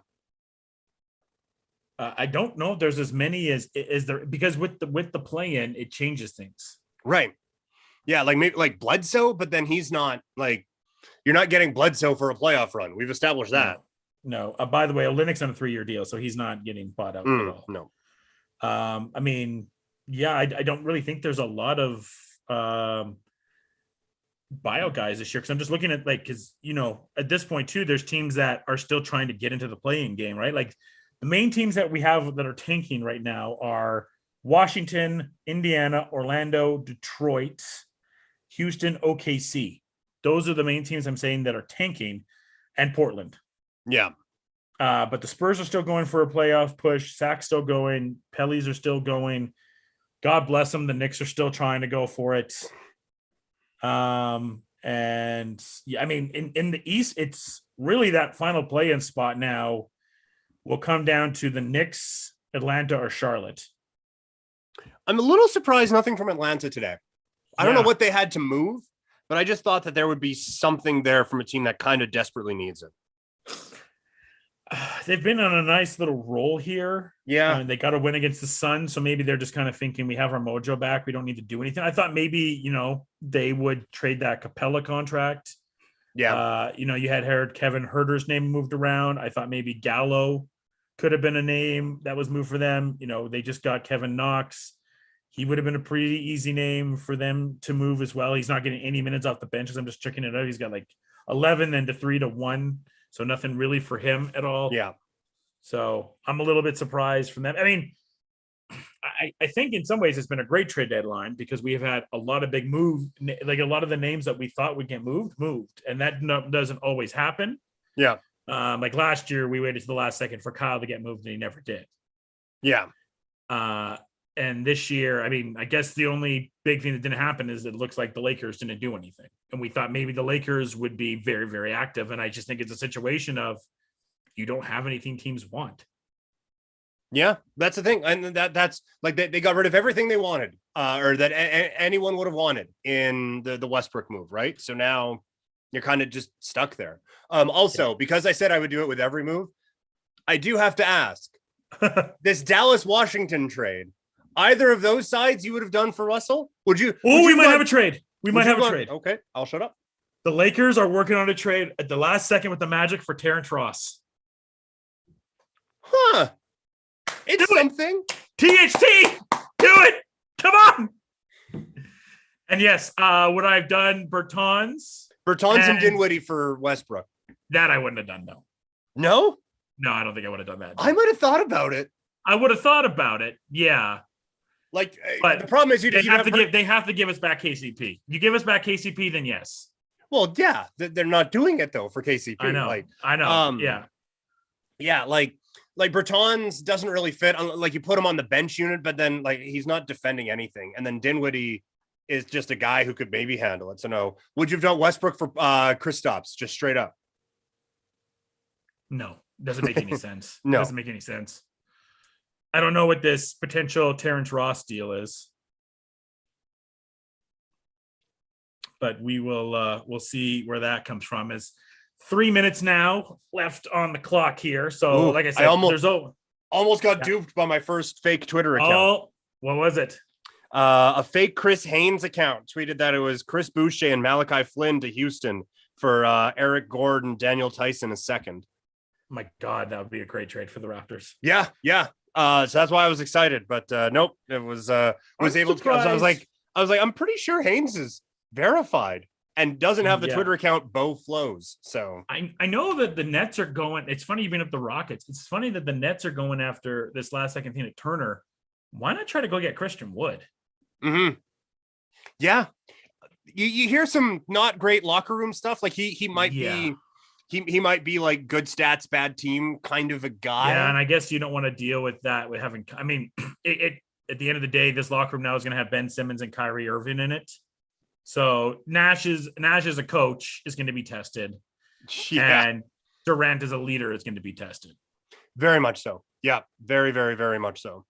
I don't know if there's as many as there because with the play-in, it changes things. Right. Yeah, maybe Bledsoe, but then he's not you're not getting Bledsoe for a playoff run. We've established that. No. By the way, Olynyk's on a 3-year deal, so he's not getting bought out at all. No. I mean, yeah, I don't really think there's a lot of buyout guys this year because I'm just looking at because at this point too, there's teams that are still trying to get into the play-in game, right? Like the main teams that we have that are tanking right now are Washington, Indiana, Orlando, Detroit, Houston, OKC. Those are the main teams I'm saying that are tanking, and Portland. Yeah. But the Spurs are still going for a playoff push. Sac's still going. Pellies are still going. God bless them. The Knicks are still trying to go for it. And yeah, I mean, in the East, it's really that final play-in spot now will come down to the Knicks, Atlanta, or Charlotte. I'm a little surprised nothing from Atlanta today. I don't know what they had to move, but I just thought that there would be something there from a team that kind of desperately needs it. They've been on a nice little roll here. Yeah. And they got to win against the Suns. So maybe they're just kind of thinking we have our mojo back. We don't need to do anything. I thought maybe, they would trade that Capella contract. Yeah. You had Kevin Herter's name moved around. I thought maybe Gallo could have been a name that was moved for them. They just got Kevin Knox. He would have been a pretty easy name for them to move as well. He's not getting any minutes off the bench. I'm just checking it out. He's got 11 then to 3 to 1. So nothing really for him at all. Yeah. So I'm a little bit surprised from them. I mean, I think in some ways it's been a great trade deadline because we have had a lot of big moves, a lot of the names that we thought would get moved. And that doesn't always happen. Yeah. Last year, we waited to the last second for Kyle to get moved and he never did. Yeah. And this year, I mean, I guess the only big thing that didn't happen is it looks like the Lakers didn't do anything. And we thought maybe the Lakers would be very, very active. And I just think it's a situation of you don't have anything teams want. Yeah, that's the thing. And that's they got rid of everything they wanted or that anyone would have wanted in the Westbrook move, right? So now you're kind of just stuck there. Also, because I said I would do it with every move, I do have to ask this Dallas-Washington trade. Either of those sides you would have done for Russell? Would you? We might have a trade. We might have a trade. Okay, I'll shut up. The Lakers are working on a trade at the last second with the Magic for Terrence Ross. Huh. It's something. THT, do it. Come on. And yes, what I've done, Bertans and Dinwiddie for Westbrook. That I wouldn't have done, though. No? No, I don't think I would have done that. I might have thought about it. I would have thought about it. Yeah. But the problem is they have to give us back KCP. You give us back KCP, then yes. Well, yeah, they're not doing it though for KCP. I know. Yeah. Yeah, like Bertans doesn't really fit. You put him on the bench unit, but then he's not defending anything. And then Dinwiddie is just a guy who could maybe handle it. So no. Would you have done Westbrook for Kristaps just straight up? No, doesn't make any sense. No, doesn't make any sense. I don't know what this potential Terrence Ross deal is, but we'll see where that comes from. Is 3 minutes now left on the clock here. So, like I said, almost got duped by my first fake Twitter account. Oh, what was it? A fake Chris Haynes account tweeted that it was Chris Boucher and Malachi Flynn to Houston for Eric Gordon, Daniel Tyson a second. My God, that would be a great trade for the Raptors. Yeah, yeah. So that's why I was excited, but nope, it was I'm able to. I was surprised. like, I'm pretty sure Haynes is verified and doesn't have the Yeah. Twitter account Bo Flows. So I know that the Nets are going. It's funny you bring up the Rockets. It's funny that the Nets are going after this last second thing at Turner. Why not try to go get Christian Wood? yeah, you hear some not great locker room stuff. Like he might Yeah. be he might be like good stats, bad team kind of a guy. Yeah, and I guess you don't want to deal with that with having. I mean, it at the end of the day, this locker room now is going to have Ben Simmons and Kyrie Irving in it. So Nash as a coach is going to be tested, Yeah, and Durant as a leader is going to be tested. very much so. Yeah, very, very, very much so.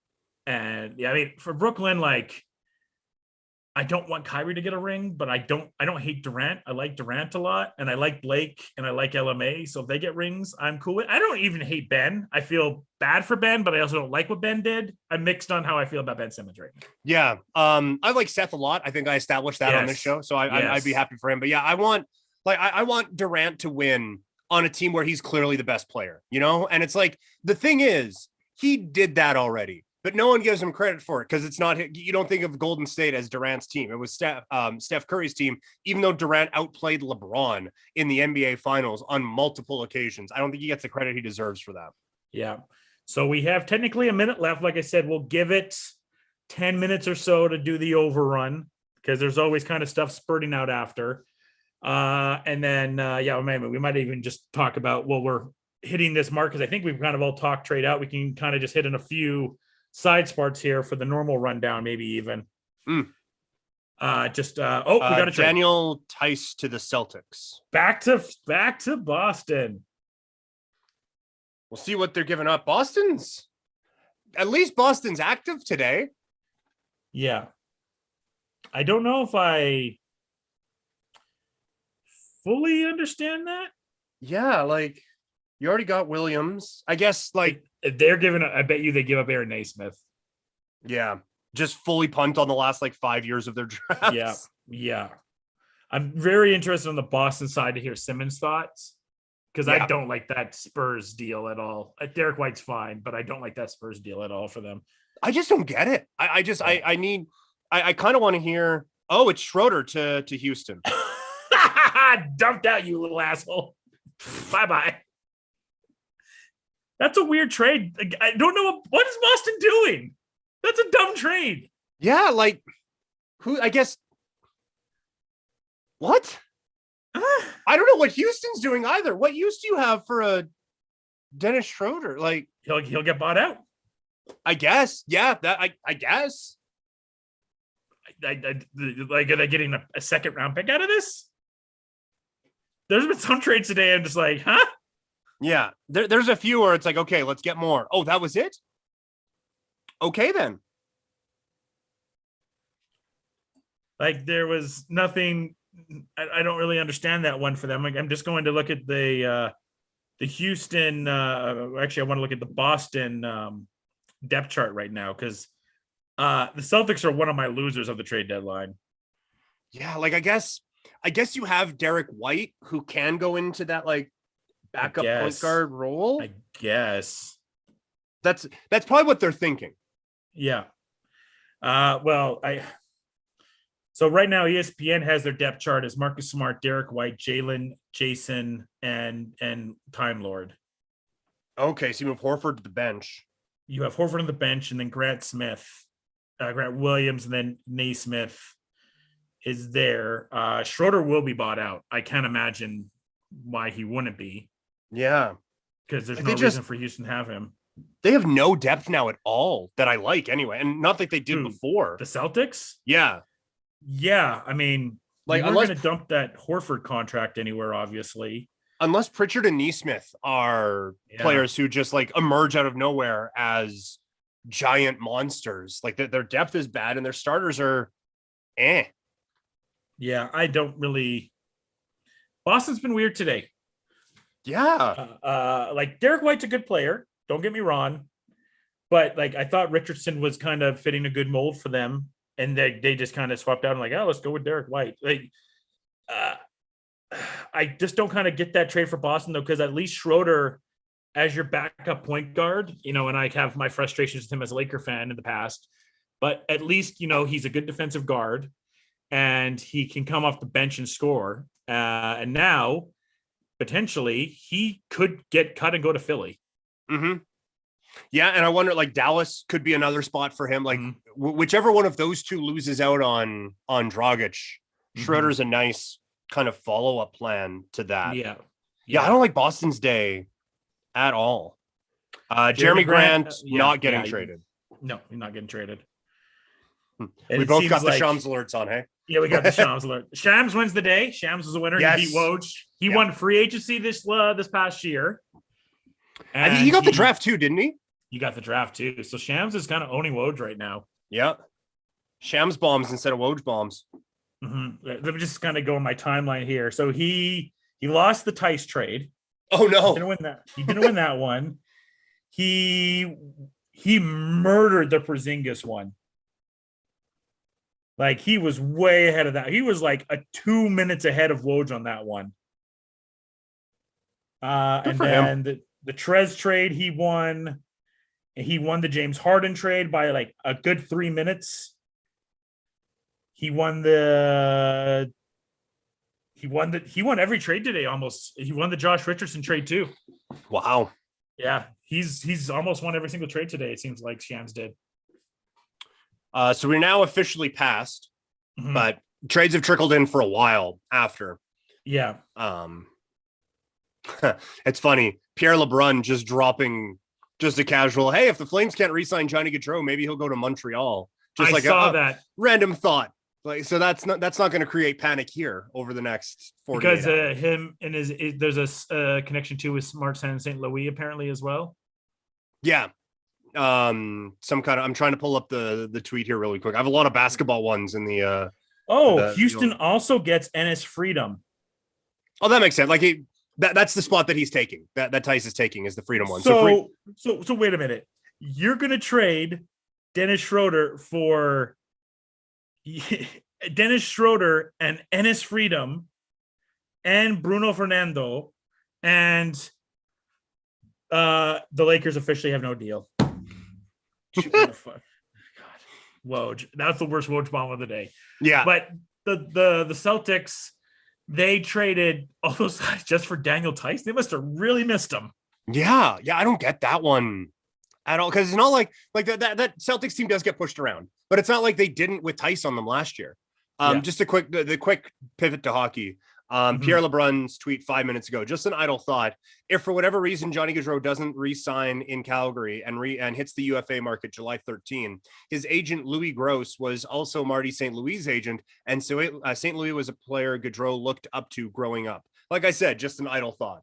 And yeah, I mean, for Brooklyn, like, I don't want Kyrie to get a ring, but I don't hate Durant. I like Durant a lot, and I like Blake, and I like LMA. So if they get rings, I'm cool with. I don't even hate Ben. I feel bad for Ben, but I also don't like what Ben did. I'm mixed on how I feel about Ben Simmons right now. Yeah, I like Seth a lot. I think I established that on this show, so I'd be happy for him. But yeah, I want Durant to win on a team where he's clearly the best player, you know. And it's like the thing is, he did that already. But no one gives him credit for it because it's not. You don't think of Golden State as Durant's team. It was Steph Curry's team, even though Durant outplayed LeBron in the NBA Finals on multiple occasions. I don't think he gets the credit he deserves for that. Yeah. So we have technically a minute left. Like I said, we'll give it 10 minutes or so to do the overrun because there's always kind of stuff spurting out after. And then, we might even just talk about, well, we're hitting this mark because I think we've kind of all talked trade out. We can kind of just hit in a few side sparts here for the normal rundown, maybe even. We got a Daniel Tice to the Celtics. Back to Boston. We'll see what they're giving up. Boston's active today. Yeah. I don't know if I fully understand that. Yeah, like you already got Williams. I guess like they're giving. I bet you they give up Aaron Naismith. Yeah, just fully punt on the last like 5 years of their drafts. Yeah. I'm very interested on the Boston side to hear Simmons' thoughts because I don't like that Spurs deal at all. Derek White's fine, but I don't like that Spurs deal at all for them. I just don't get it. I kind of want to hear. Oh, it's Schroeder to Houston. Dumped out, you little asshole. Bye. That's a weird trade. I don't know what is Boston doing. That's a dumb trade. Yeah, like who? I guess what? I don't know what Houston's doing either. What use do you have for a Dennis Schroeder? Like he'll get bought out. I guess. Yeah, that I guess. Like, are they getting a second round pick out of this? There's been some trades today. I'm just like, huh? Yeah, there's a few where it's like, okay, let's get more. Oh, that was it? Okay, then. Like there was nothing. I don't really understand that one for them. Like, I'm just going to look at the Houston. Actually, I want to look at the Boston depth chart right now because the Celtics are one of my losers of the trade deadline. Yeah, like I guess you have Derek White who can go into that like backup point guard role. I guess that's probably what they're thinking. Yeah. So right now ESPN has their depth chart as Marcus Smart, Derek White, Jalen, Jason, and Time Lord. Okay, so you move Horford to the bench. You have Horford on the bench, and then Grant Williams, and then Naismith is there. Schroeder will be bought out. I can't imagine why he wouldn't be. Yeah. Because there's no reason for Houston to have him. They have no depth now at all that I like anyway. And not that they did before. The Celtics? Yeah. Yeah. I mean, like, we're going to dump that Horford contract anywhere, obviously. Unless Pritchard and Nesmith are players who just like emerge out of nowhere as giant monsters. Like their depth is bad and their starters are Yeah, I don't really. Boston's been weird today. Yeah. Like Derek White's a good player. Don't get me wrong. But like I thought Richardson was kind of fitting a good mold for them. And they just kind of swapped out and like, oh, let's go with Derek White. Like I just don't kind of get that trade for Boston though, because at least Schroeder as your backup point guard, you know, and I have my frustrations with him as a Laker fan in the past, but at least, you know, he's a good defensive guard and he can come off the bench and score. And now potentially he could get cut and go to Philly. Mm-hmm. Yeah, and I wonder, like, Dallas could be another spot for him. Like, Mm-hmm. Whichever one of those two loses out on Dragic, Schroeder's a nice kind of follow-up plan to that. Yeah. I don't like Boston's day at all. Jeremy Grant not getting traded. No, he's not getting traded. We both got the Shams alerts on, hey? Yeah, we got the Shams alert. Shams wins the day. Shams is a winner. Yes. He beat Woj. He won free agency this past year. And I think he got the draft too, didn't he? You got the draft too. So Shams is kind of owning Woj right now. Yeah. Shams bombs instead of Woj bombs. Mm-hmm. Let me just kind of go on my timeline here. So he lost the Tice trade. Oh no. He didn't win that. He didn't win that one. He murdered the Porzingis one. Like he was way ahead of that. He was like 2 minutes ahead of Woj on that one. And then the Trez trade he won. He won the James Harden trade by like a good 3 minutes. He won every trade today almost. He won the Josh Richardson trade too. Wow. Yeah, he's almost won every single trade today. It seems like Shams did. So we're now officially past, but trades have trickled in for a while after. Yeah. It's funny. Pierre LeBrun just dropping just a casual, hey, if the Flames can't re-sign Johnny Gaudreau, maybe he'll go to Montreal. Just I saw that random thought. Like, so that's not going to create panic here over the next 48 because hours. Him and there's a connection to his Martin St. Louis apparently as well. Yeah. Some kind of, I'm trying to pull up the tweet here really quick. I have a lot of basketball ones in the Houston also gets Ennis Freedom. Oh, that makes sense. Like that's the spot that he's taking. That Tice is taking is the Freedom one. So wait a minute. You're gonna trade Dennis Schroeder for Dennis Schroeder and Ennis Freedom and Bruno Fernando, and the Lakers officially have no deal. God, Woj. That's the worst Woj bomb of the day. Yeah. But the Celtics, they traded all those guys just for Daniel Tice. They must have really missed him. Yeah. I don't get that one at all, because it's not like that Celtics team does get pushed around, but it's not like they didn't with Tice on them last year. Just the quick pivot to hockey. Pierre LeBrun's tweet 5 minutes ago, just an idle thought. If for whatever reason Johnny Gaudreau doesn't re-sign in Calgary and hits the UFA market July 13, his agent Louis Gross was also Marty St. Louis' agent, and so St. Louis was a player Gaudreau looked up to growing up. Like I said, just an idle thought.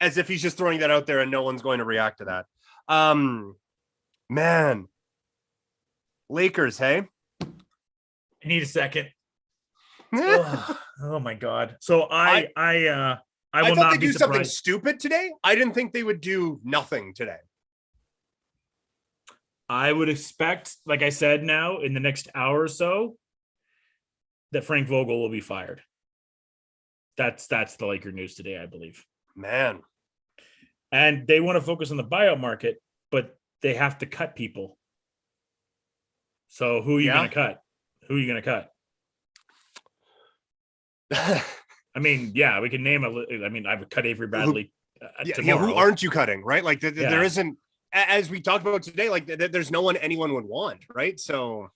As if he's just throwing that out there and no one's going to react to that. Man. Lakers, hey? I need a second. Oh my God. So I will not they'd be do surprised. Something stupid today. I didn't think they would do nothing today. I would expect, like I said, now in the next hour or so, that Frank Vogel will be fired. That's the Laker news today, I believe. Man. And they want to focus on the buyout market, but they have to cut people. So who are you going to cut? Who are you going to cut? I mean, yeah, we can name I would cut Avery Bradley tomorrow. Who aren't you cutting, right? Like there isn't, as we talked about today, like there's no one anyone would want, right? So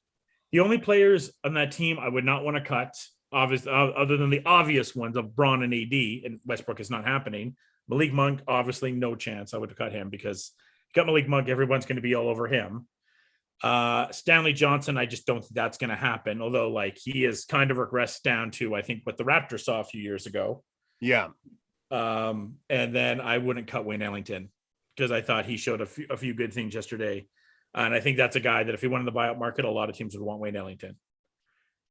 the only players on that team I would not want to cut, obviously, other than the obvious ones of Braun and AD, and Westbrook is not happening. Malik Monk, obviously, no chance I would cut him, because got Malik Monk, everyone's going to be all over him. Stanley Johnson, I just don't think that's going to happen. Although, like, he is kind of regressed down to, I think, what the Raptors saw a few years ago. Yeah. And then I wouldn't cut Wayne Ellington, because I thought he showed a few good things yesterday. And I think that's a guy that if he went in the buyout market, a lot of teams would want Wayne Ellington.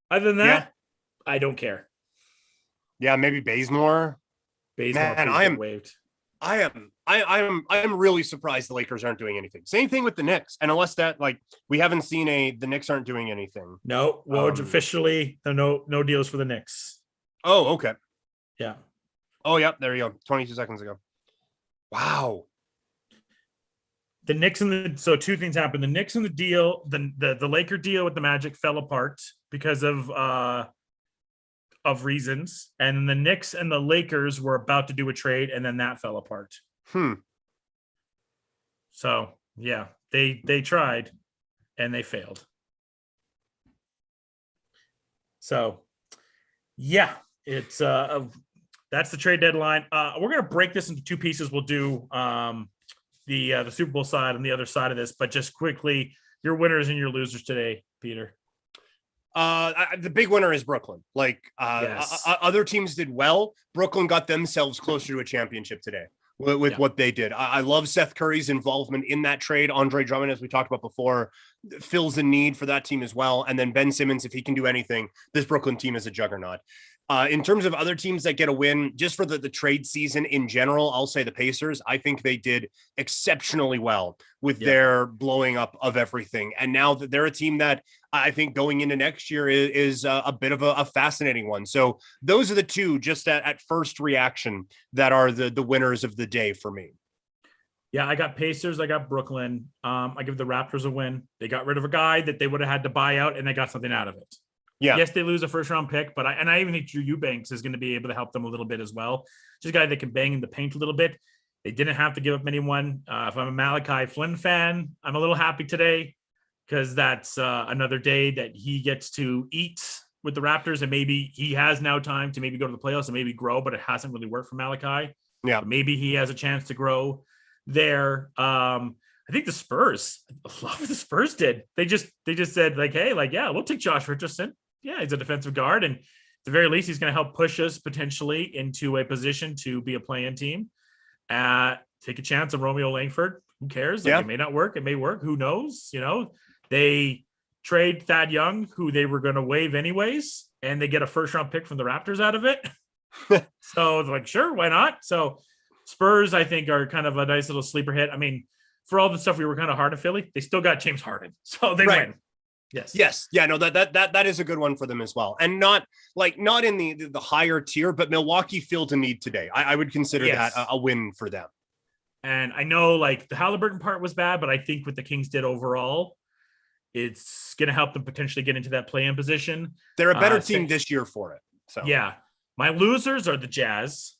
Other than that, I don't care. Yeah, maybe Bazemore. Man, I am waived. I'm really surprised the Lakers aren't doing anything. Same thing with the Knicks. And unless that, like, we haven't seen the Knicks aren't doing anything. No, Woj officially no deals for the Knicks. Oh, okay. Yeah. Oh, yeah. There you go. 22 seconds ago. Wow. The Knicks and the so two things happened. The Knicks and the deal, the Laker deal with the Magic fell apart because of reasons, and the Knicks and the Lakers were about to do a trade, and then that fell apart. So yeah, they tried and they failed. So yeah, it's that's the trade deadline. We're gonna break this into two pieces. We'll do the Super Bowl side and the other side of this, but just quickly, your winners and your losers today, Peter. The big winner is Brooklyn. Like Yes. other teams did well. Brooklyn got themselves closer to a championship today with what they did. I love Seth Curry's involvement in that trade. Andre Drummond, as we talked about before, fills the need for that team as well. And then Ben Simmons, if he can do anything, this Brooklyn team is a juggernaut. In terms of other teams that get a win, just for the trade season in general, I'll say the Pacers. I think they did exceptionally well with their blowing up of everything. And now that they're a team that I think going into next year is a bit of a fascinating one. So those are the two just at first reaction that are the winners of the day for me. Yeah, I got Pacers. I got Brooklyn. I give the Raptors a win. They got rid of a guy that they would have had to buy out, and they got something out of it. Yeah. Yes, they lose a first round pick, but I even think Drew Eubanks is going to be able to help them a little bit as well. Just a guy that can bang in the paint a little bit. They didn't have to give up anyone. If I'm a Malachi Flynn fan, I'm a little happy today because that's another day that he gets to eat with the Raptors, and maybe he has now time to maybe go to the playoffs and maybe grow, but it hasn't really worked for Malachi. Yeah, but maybe he has a chance to grow there. I think the Spurs, I love what the Spurs did. They just said like, hey, like, yeah, we'll take Josh Richardson. Yeah, he's a defensive guard, and at the very least, he's going to help push us potentially into a position to be a play-in team. Take a chance on Romeo Langford. Who cares? Like, it may not work. It may work. Who knows? You know, they trade Thad Young, who they were going to waive anyways, and they get a first-round pick from the Raptors out of it. So they're like, sure, why not? So Spurs, I think, are kind of a nice little sleeper hit. I mean, for all the stuff we were kind of hard to Philly, they still got James Harden, so they win. Yes. Yeah. No, that is a good one for them as well. And not in the higher tier, but Milwaukee filled a need today. I would consider that a win for them. And I know like the Halliburton part was bad, but I think what the Kings did overall, it's going to help them potentially get into that play-in position. They're a better team this year for it. So yeah, my losers are the Jazz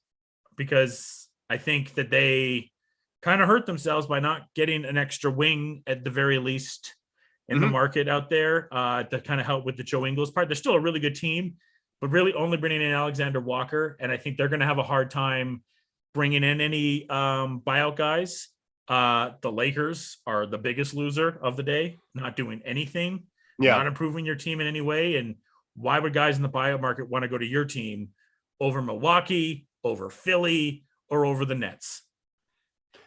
because I think that they kind of hurt themselves by not getting an extra wing at the very least in the market out there to kind of help with the Joe Ingles part. They're still a really good team, but really only bringing in Alexander Walker. And I think they're going to have a hard time bringing in any buyout guys. The Lakers are the biggest loser of the day, not doing anything, not improving your team in any way. And why would guys in the buyout market want to go to your team over Milwaukee, over Philly, or over the Nets?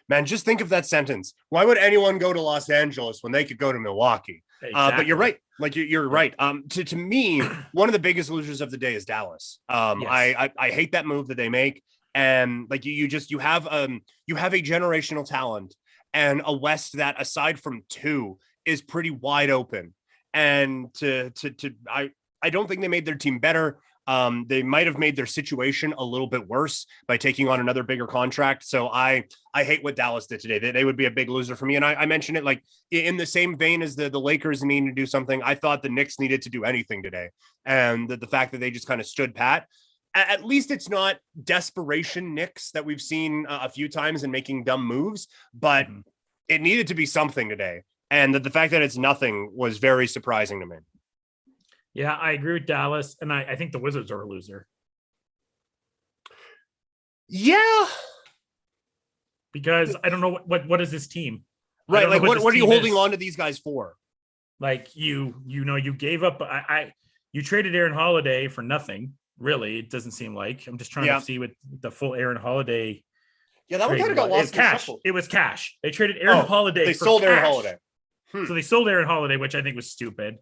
Man, just think of that sentence. Why would anyone go to Los Angeles when they could go to Milwaukee? Exactly. But you're right. Like you're right. To me, one of the biggest losers of the day is Dallas. I hate that move that they make. And like you have a generational talent and a West that aside from two is pretty wide open. And I don't think they made their team better. They might have made their situation a little bit worse by taking on another bigger contract. So I hate what Dallas did today. They would be a big loser for me. And I mentioned it like in the same vein as the Lakers needing to do something. I thought the Knicks needed to do anything today. And the fact that they just kind of stood pat, at least it's not desperation Knicks that we've seen a few times in making dumb moves, but it needed to be something today. And the fact that it's nothing was very surprising to me. Yeah, I agree with Dallas, and I think the Wizards are a loser. Yeah. Because I don't know what is this team? Right, like what are you holding on to these guys for? Like you gave up you traded Aaron Holiday for nothing, really. It doesn't seem like. I'm just trying to see what the full Aaron Holiday. Yeah, that one kind of got lost in cash. shuffle. It was cash. They traded Aaron Holiday. They sold cash. Aaron Holiday. So they sold Aaron Holiday, which I think was stupid.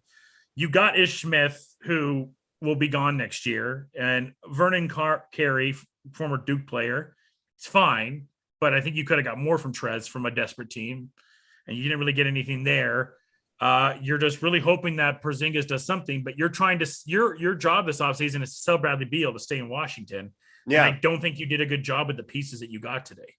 You got Ish Smith, who will be gone next year, and Vernon Carey, former Duke player. It's fine, but I think you could have got more from Trez from a desperate team, and you didn't really get anything there. You're just really hoping that Porzingis does something, but you're trying to your job this offseason is to sell Bradley Beal to stay in Washington. Yeah, and I don't think you did a good job with the pieces that you got today.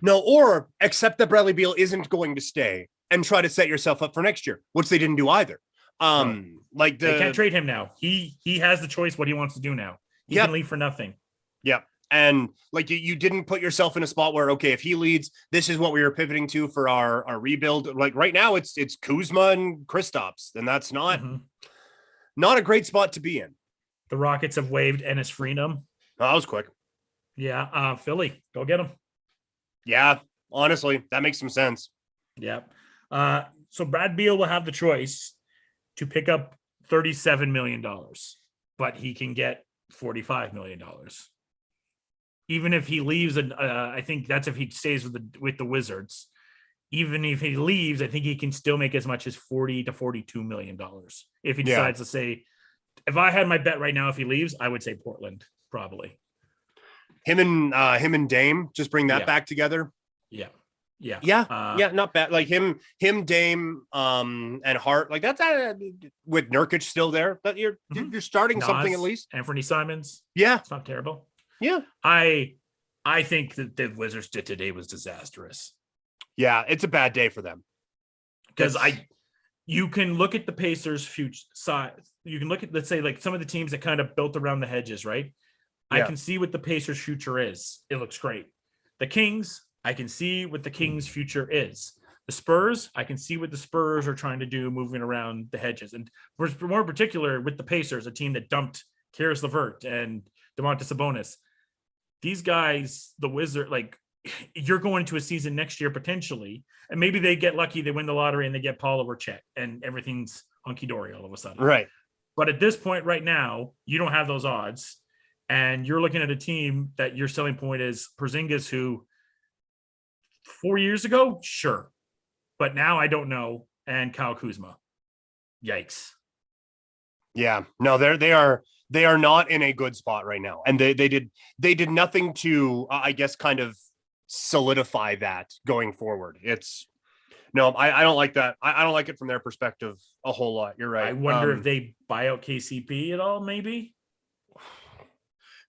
No, or accept that Bradley Beal isn't going to stay and try to set yourself up for next year, which they didn't do either. Like they can't trade him now. He has the choice what he wants to do now. He can leave for nothing. Yep. And like you didn't put yourself in a spot where, okay, if he leads, this is what we were pivoting to for our rebuild. Like right now it's Kuzma and Kristaps, and that's not a great spot to be in. The Rockets have waived Enes Freedom. Oh, that was quick. Yeah. Philly, go get him. Yeah. Honestly, that makes some sense. Yeah. So Brad Beal will have the choice to pick up $37 million, but he can get $45 million. Even if he leaves, and I think that's if he stays with the Wizards. Even if he leaves, I think he can still make as much as $40 to $42 million if he decides to say. If I had my bet right now, if he leaves, I would say Portland probably. Him and Dame just bring that back together. Yeah. Not bad. Like him, Dame, and Hart. Like that's with Nurkic still there. But you're starting something at least. Anthony Simons. Yeah, it's not terrible. Yeah, I think that the Wizards did today was disastrous. Yeah, it's a bad day for them. Because you can look at the Pacers' future side. You can look at, let's say, like some of the teams that kind of built around the hedges, right? Yeah. I can see what the Pacers' future is. It looks great. The Kings, I can see what the Kings' future is. The Spurs, I can see what the Spurs are trying to do moving around the hedges. And more particular with the Pacers, a team that dumped Karis LeVert and Domantas Sabonis. These guys, the Wizard, like you're going to a season next year potentially, and maybe they get lucky, they win the lottery and they get Paul over Chet and everything's hunky-dory all of a sudden. Right. But at this point right now, you don't have those odds. And you're looking at a team that your selling point is Porzingis, who 4 years ago, sure. But now I don't know. And Kyle Kuzma. Yikes. Yeah. No, they are not in a good spot right now. And they did nothing to, I guess, kind of solidify that going forward. I don't like that. I don't like it from their perspective a whole lot. You're right. I wonder if they buy out KCP at all, maybe.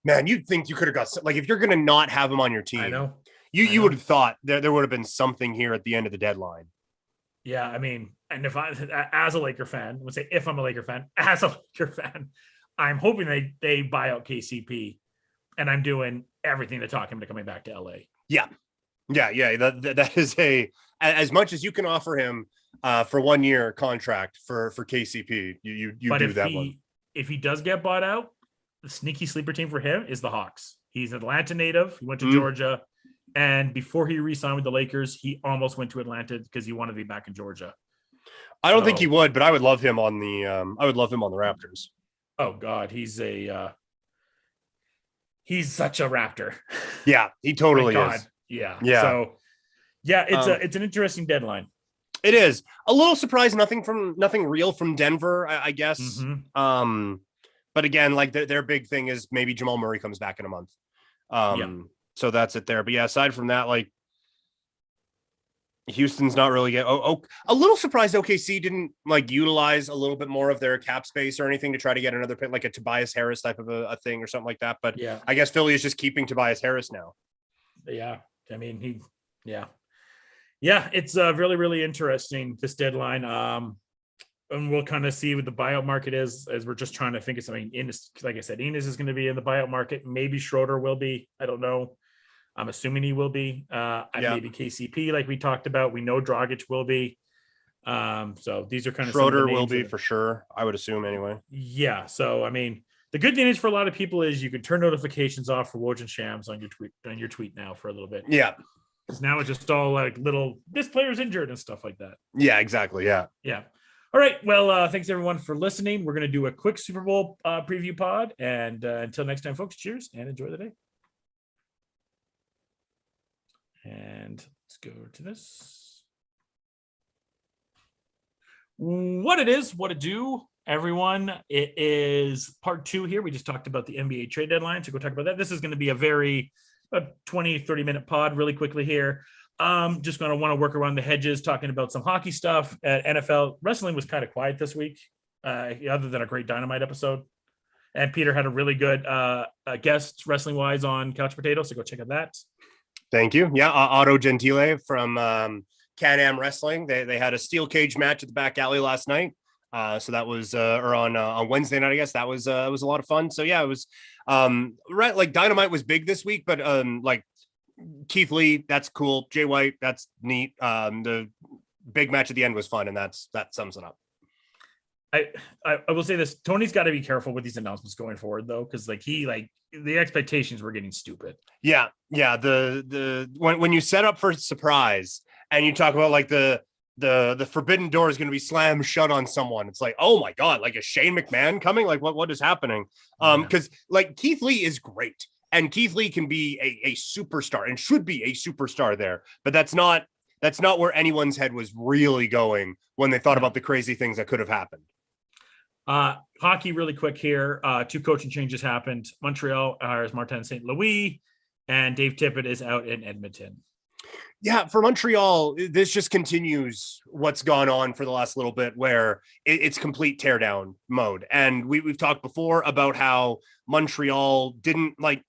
Man, you'd think you could have got, like, if you're going to not have him on your team, I know. You would have thought there would have been something here at the end of the deadline. Yeah, I mean, and if I, as a Laker fan, I would say if I'm a Laker fan, as a Laker fan, I'm hoping they buy out KCP, and I'm doing everything to talk him to coming back to LA. Yeah. That is as much as you can offer him for 1 year contract for KCP. You do that one. If he does get bought out, the sneaky sleeper team for him is the Hawks. He's an Atlanta native. He went to Georgia. And before he re-signed with the Lakers, he almost went to Atlanta because he wanted to be back in Georgia. I don't think he would, but I would love him on the Raptors. Oh God, he's such a Raptor. Yeah, he totally is. Yeah. So yeah, it's an interesting deadline. It is a little surprised. Nothing real from Denver, I guess. Mm-hmm. But again, like their big thing is maybe Jamal Murray comes back in a month. So that's it there. But yeah, aside from that, like Houston's not really a little surprised OKC didn't like utilize a little bit more of their cap space or anything to try to get another pick, like a Tobias Harris type of a thing or something like that. But yeah, I guess Philly is just keeping Tobias Harris now. Yeah. I mean, it's really, really interesting, this deadline. And we'll kind of see what the buyout market is, as we're just trying to think of something. Like I said, Enes is going to be in the buyout market. Maybe Schroeder will be. I don't know. I'm assuming he will be. Maybe KCP, like we talked about. We know Dragic will be. So these are kind of Schroeder will be for sure. I would assume anyway. Yeah. So I mean, the good thing is for a lot of people is you can turn notifications off for Woj and Shams on your tweet now for a little bit. Yeah. Because now it's just all like little, this player's injured and stuff like that. Yeah, exactly. Yeah. Yeah. All right. Well, thanks everyone for listening. We're going to do a quick Super Bowl preview pod. And until next time, folks, cheers and enjoy the day. And let's go to this. What it is, what it do, everyone. It is part 2 here. We just talked about the NBA trade deadline. So go talk about that. This is going to be a very 20, 30-minute pod really quickly here. Just going to want to work around the hedges, talking about some hockey stuff. At NFL wrestling was kind of quiet this week, other than a great Dynamite episode. And Peter had a really good guest wrestling wise on Couch Potato. So go check out that. Thank you. Yeah, Otto Gentile from Can-Am Wrestling. They had a steel cage match at the back alley last night. So that was or on Wednesday night, I guess. That was it was a lot of fun. So yeah, it was right, like Dynamite was big this week, but like Keith Lee, that's cool. Jay White, that's neat. The big match at the end was fun, and that sums it up. I will say this: Tony's got to be careful with these announcements going forward, though, because the expectations were getting stupid. Yeah. The when you set up for surprise and you talk about like the forbidden door is going to be slammed shut on someone, it's like, oh my god, like, is Shane McMahon coming? Like, what is happening? Because like Keith Lee is great, and Keith Lee can be a superstar and should be a superstar there, but that's not where anyone's head was really going when they thought about the crazy things that could have happened. Hockey really quick here. 2 coaching changes happened. Montreal hires Martin St. Louis, and Dave Tippett is out in Edmonton. Yeah, for Montreal, this just continues what's gone on for the last little bit, where it's complete teardown mode. And we've talked before about how Montreal didn't like.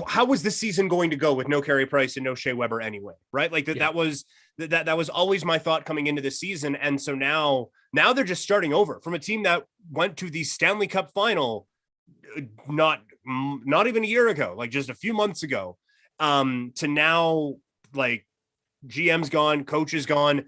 How was this season going to go with no Carey Price and no Shea Weber anyway? Right, like that. Yeah. That was always my thought coming into this season. And so now they're just starting over from a team that went to the Stanley Cup final not even a year ago, like just a few months ago, to now, like, GM's gone, coach is gone.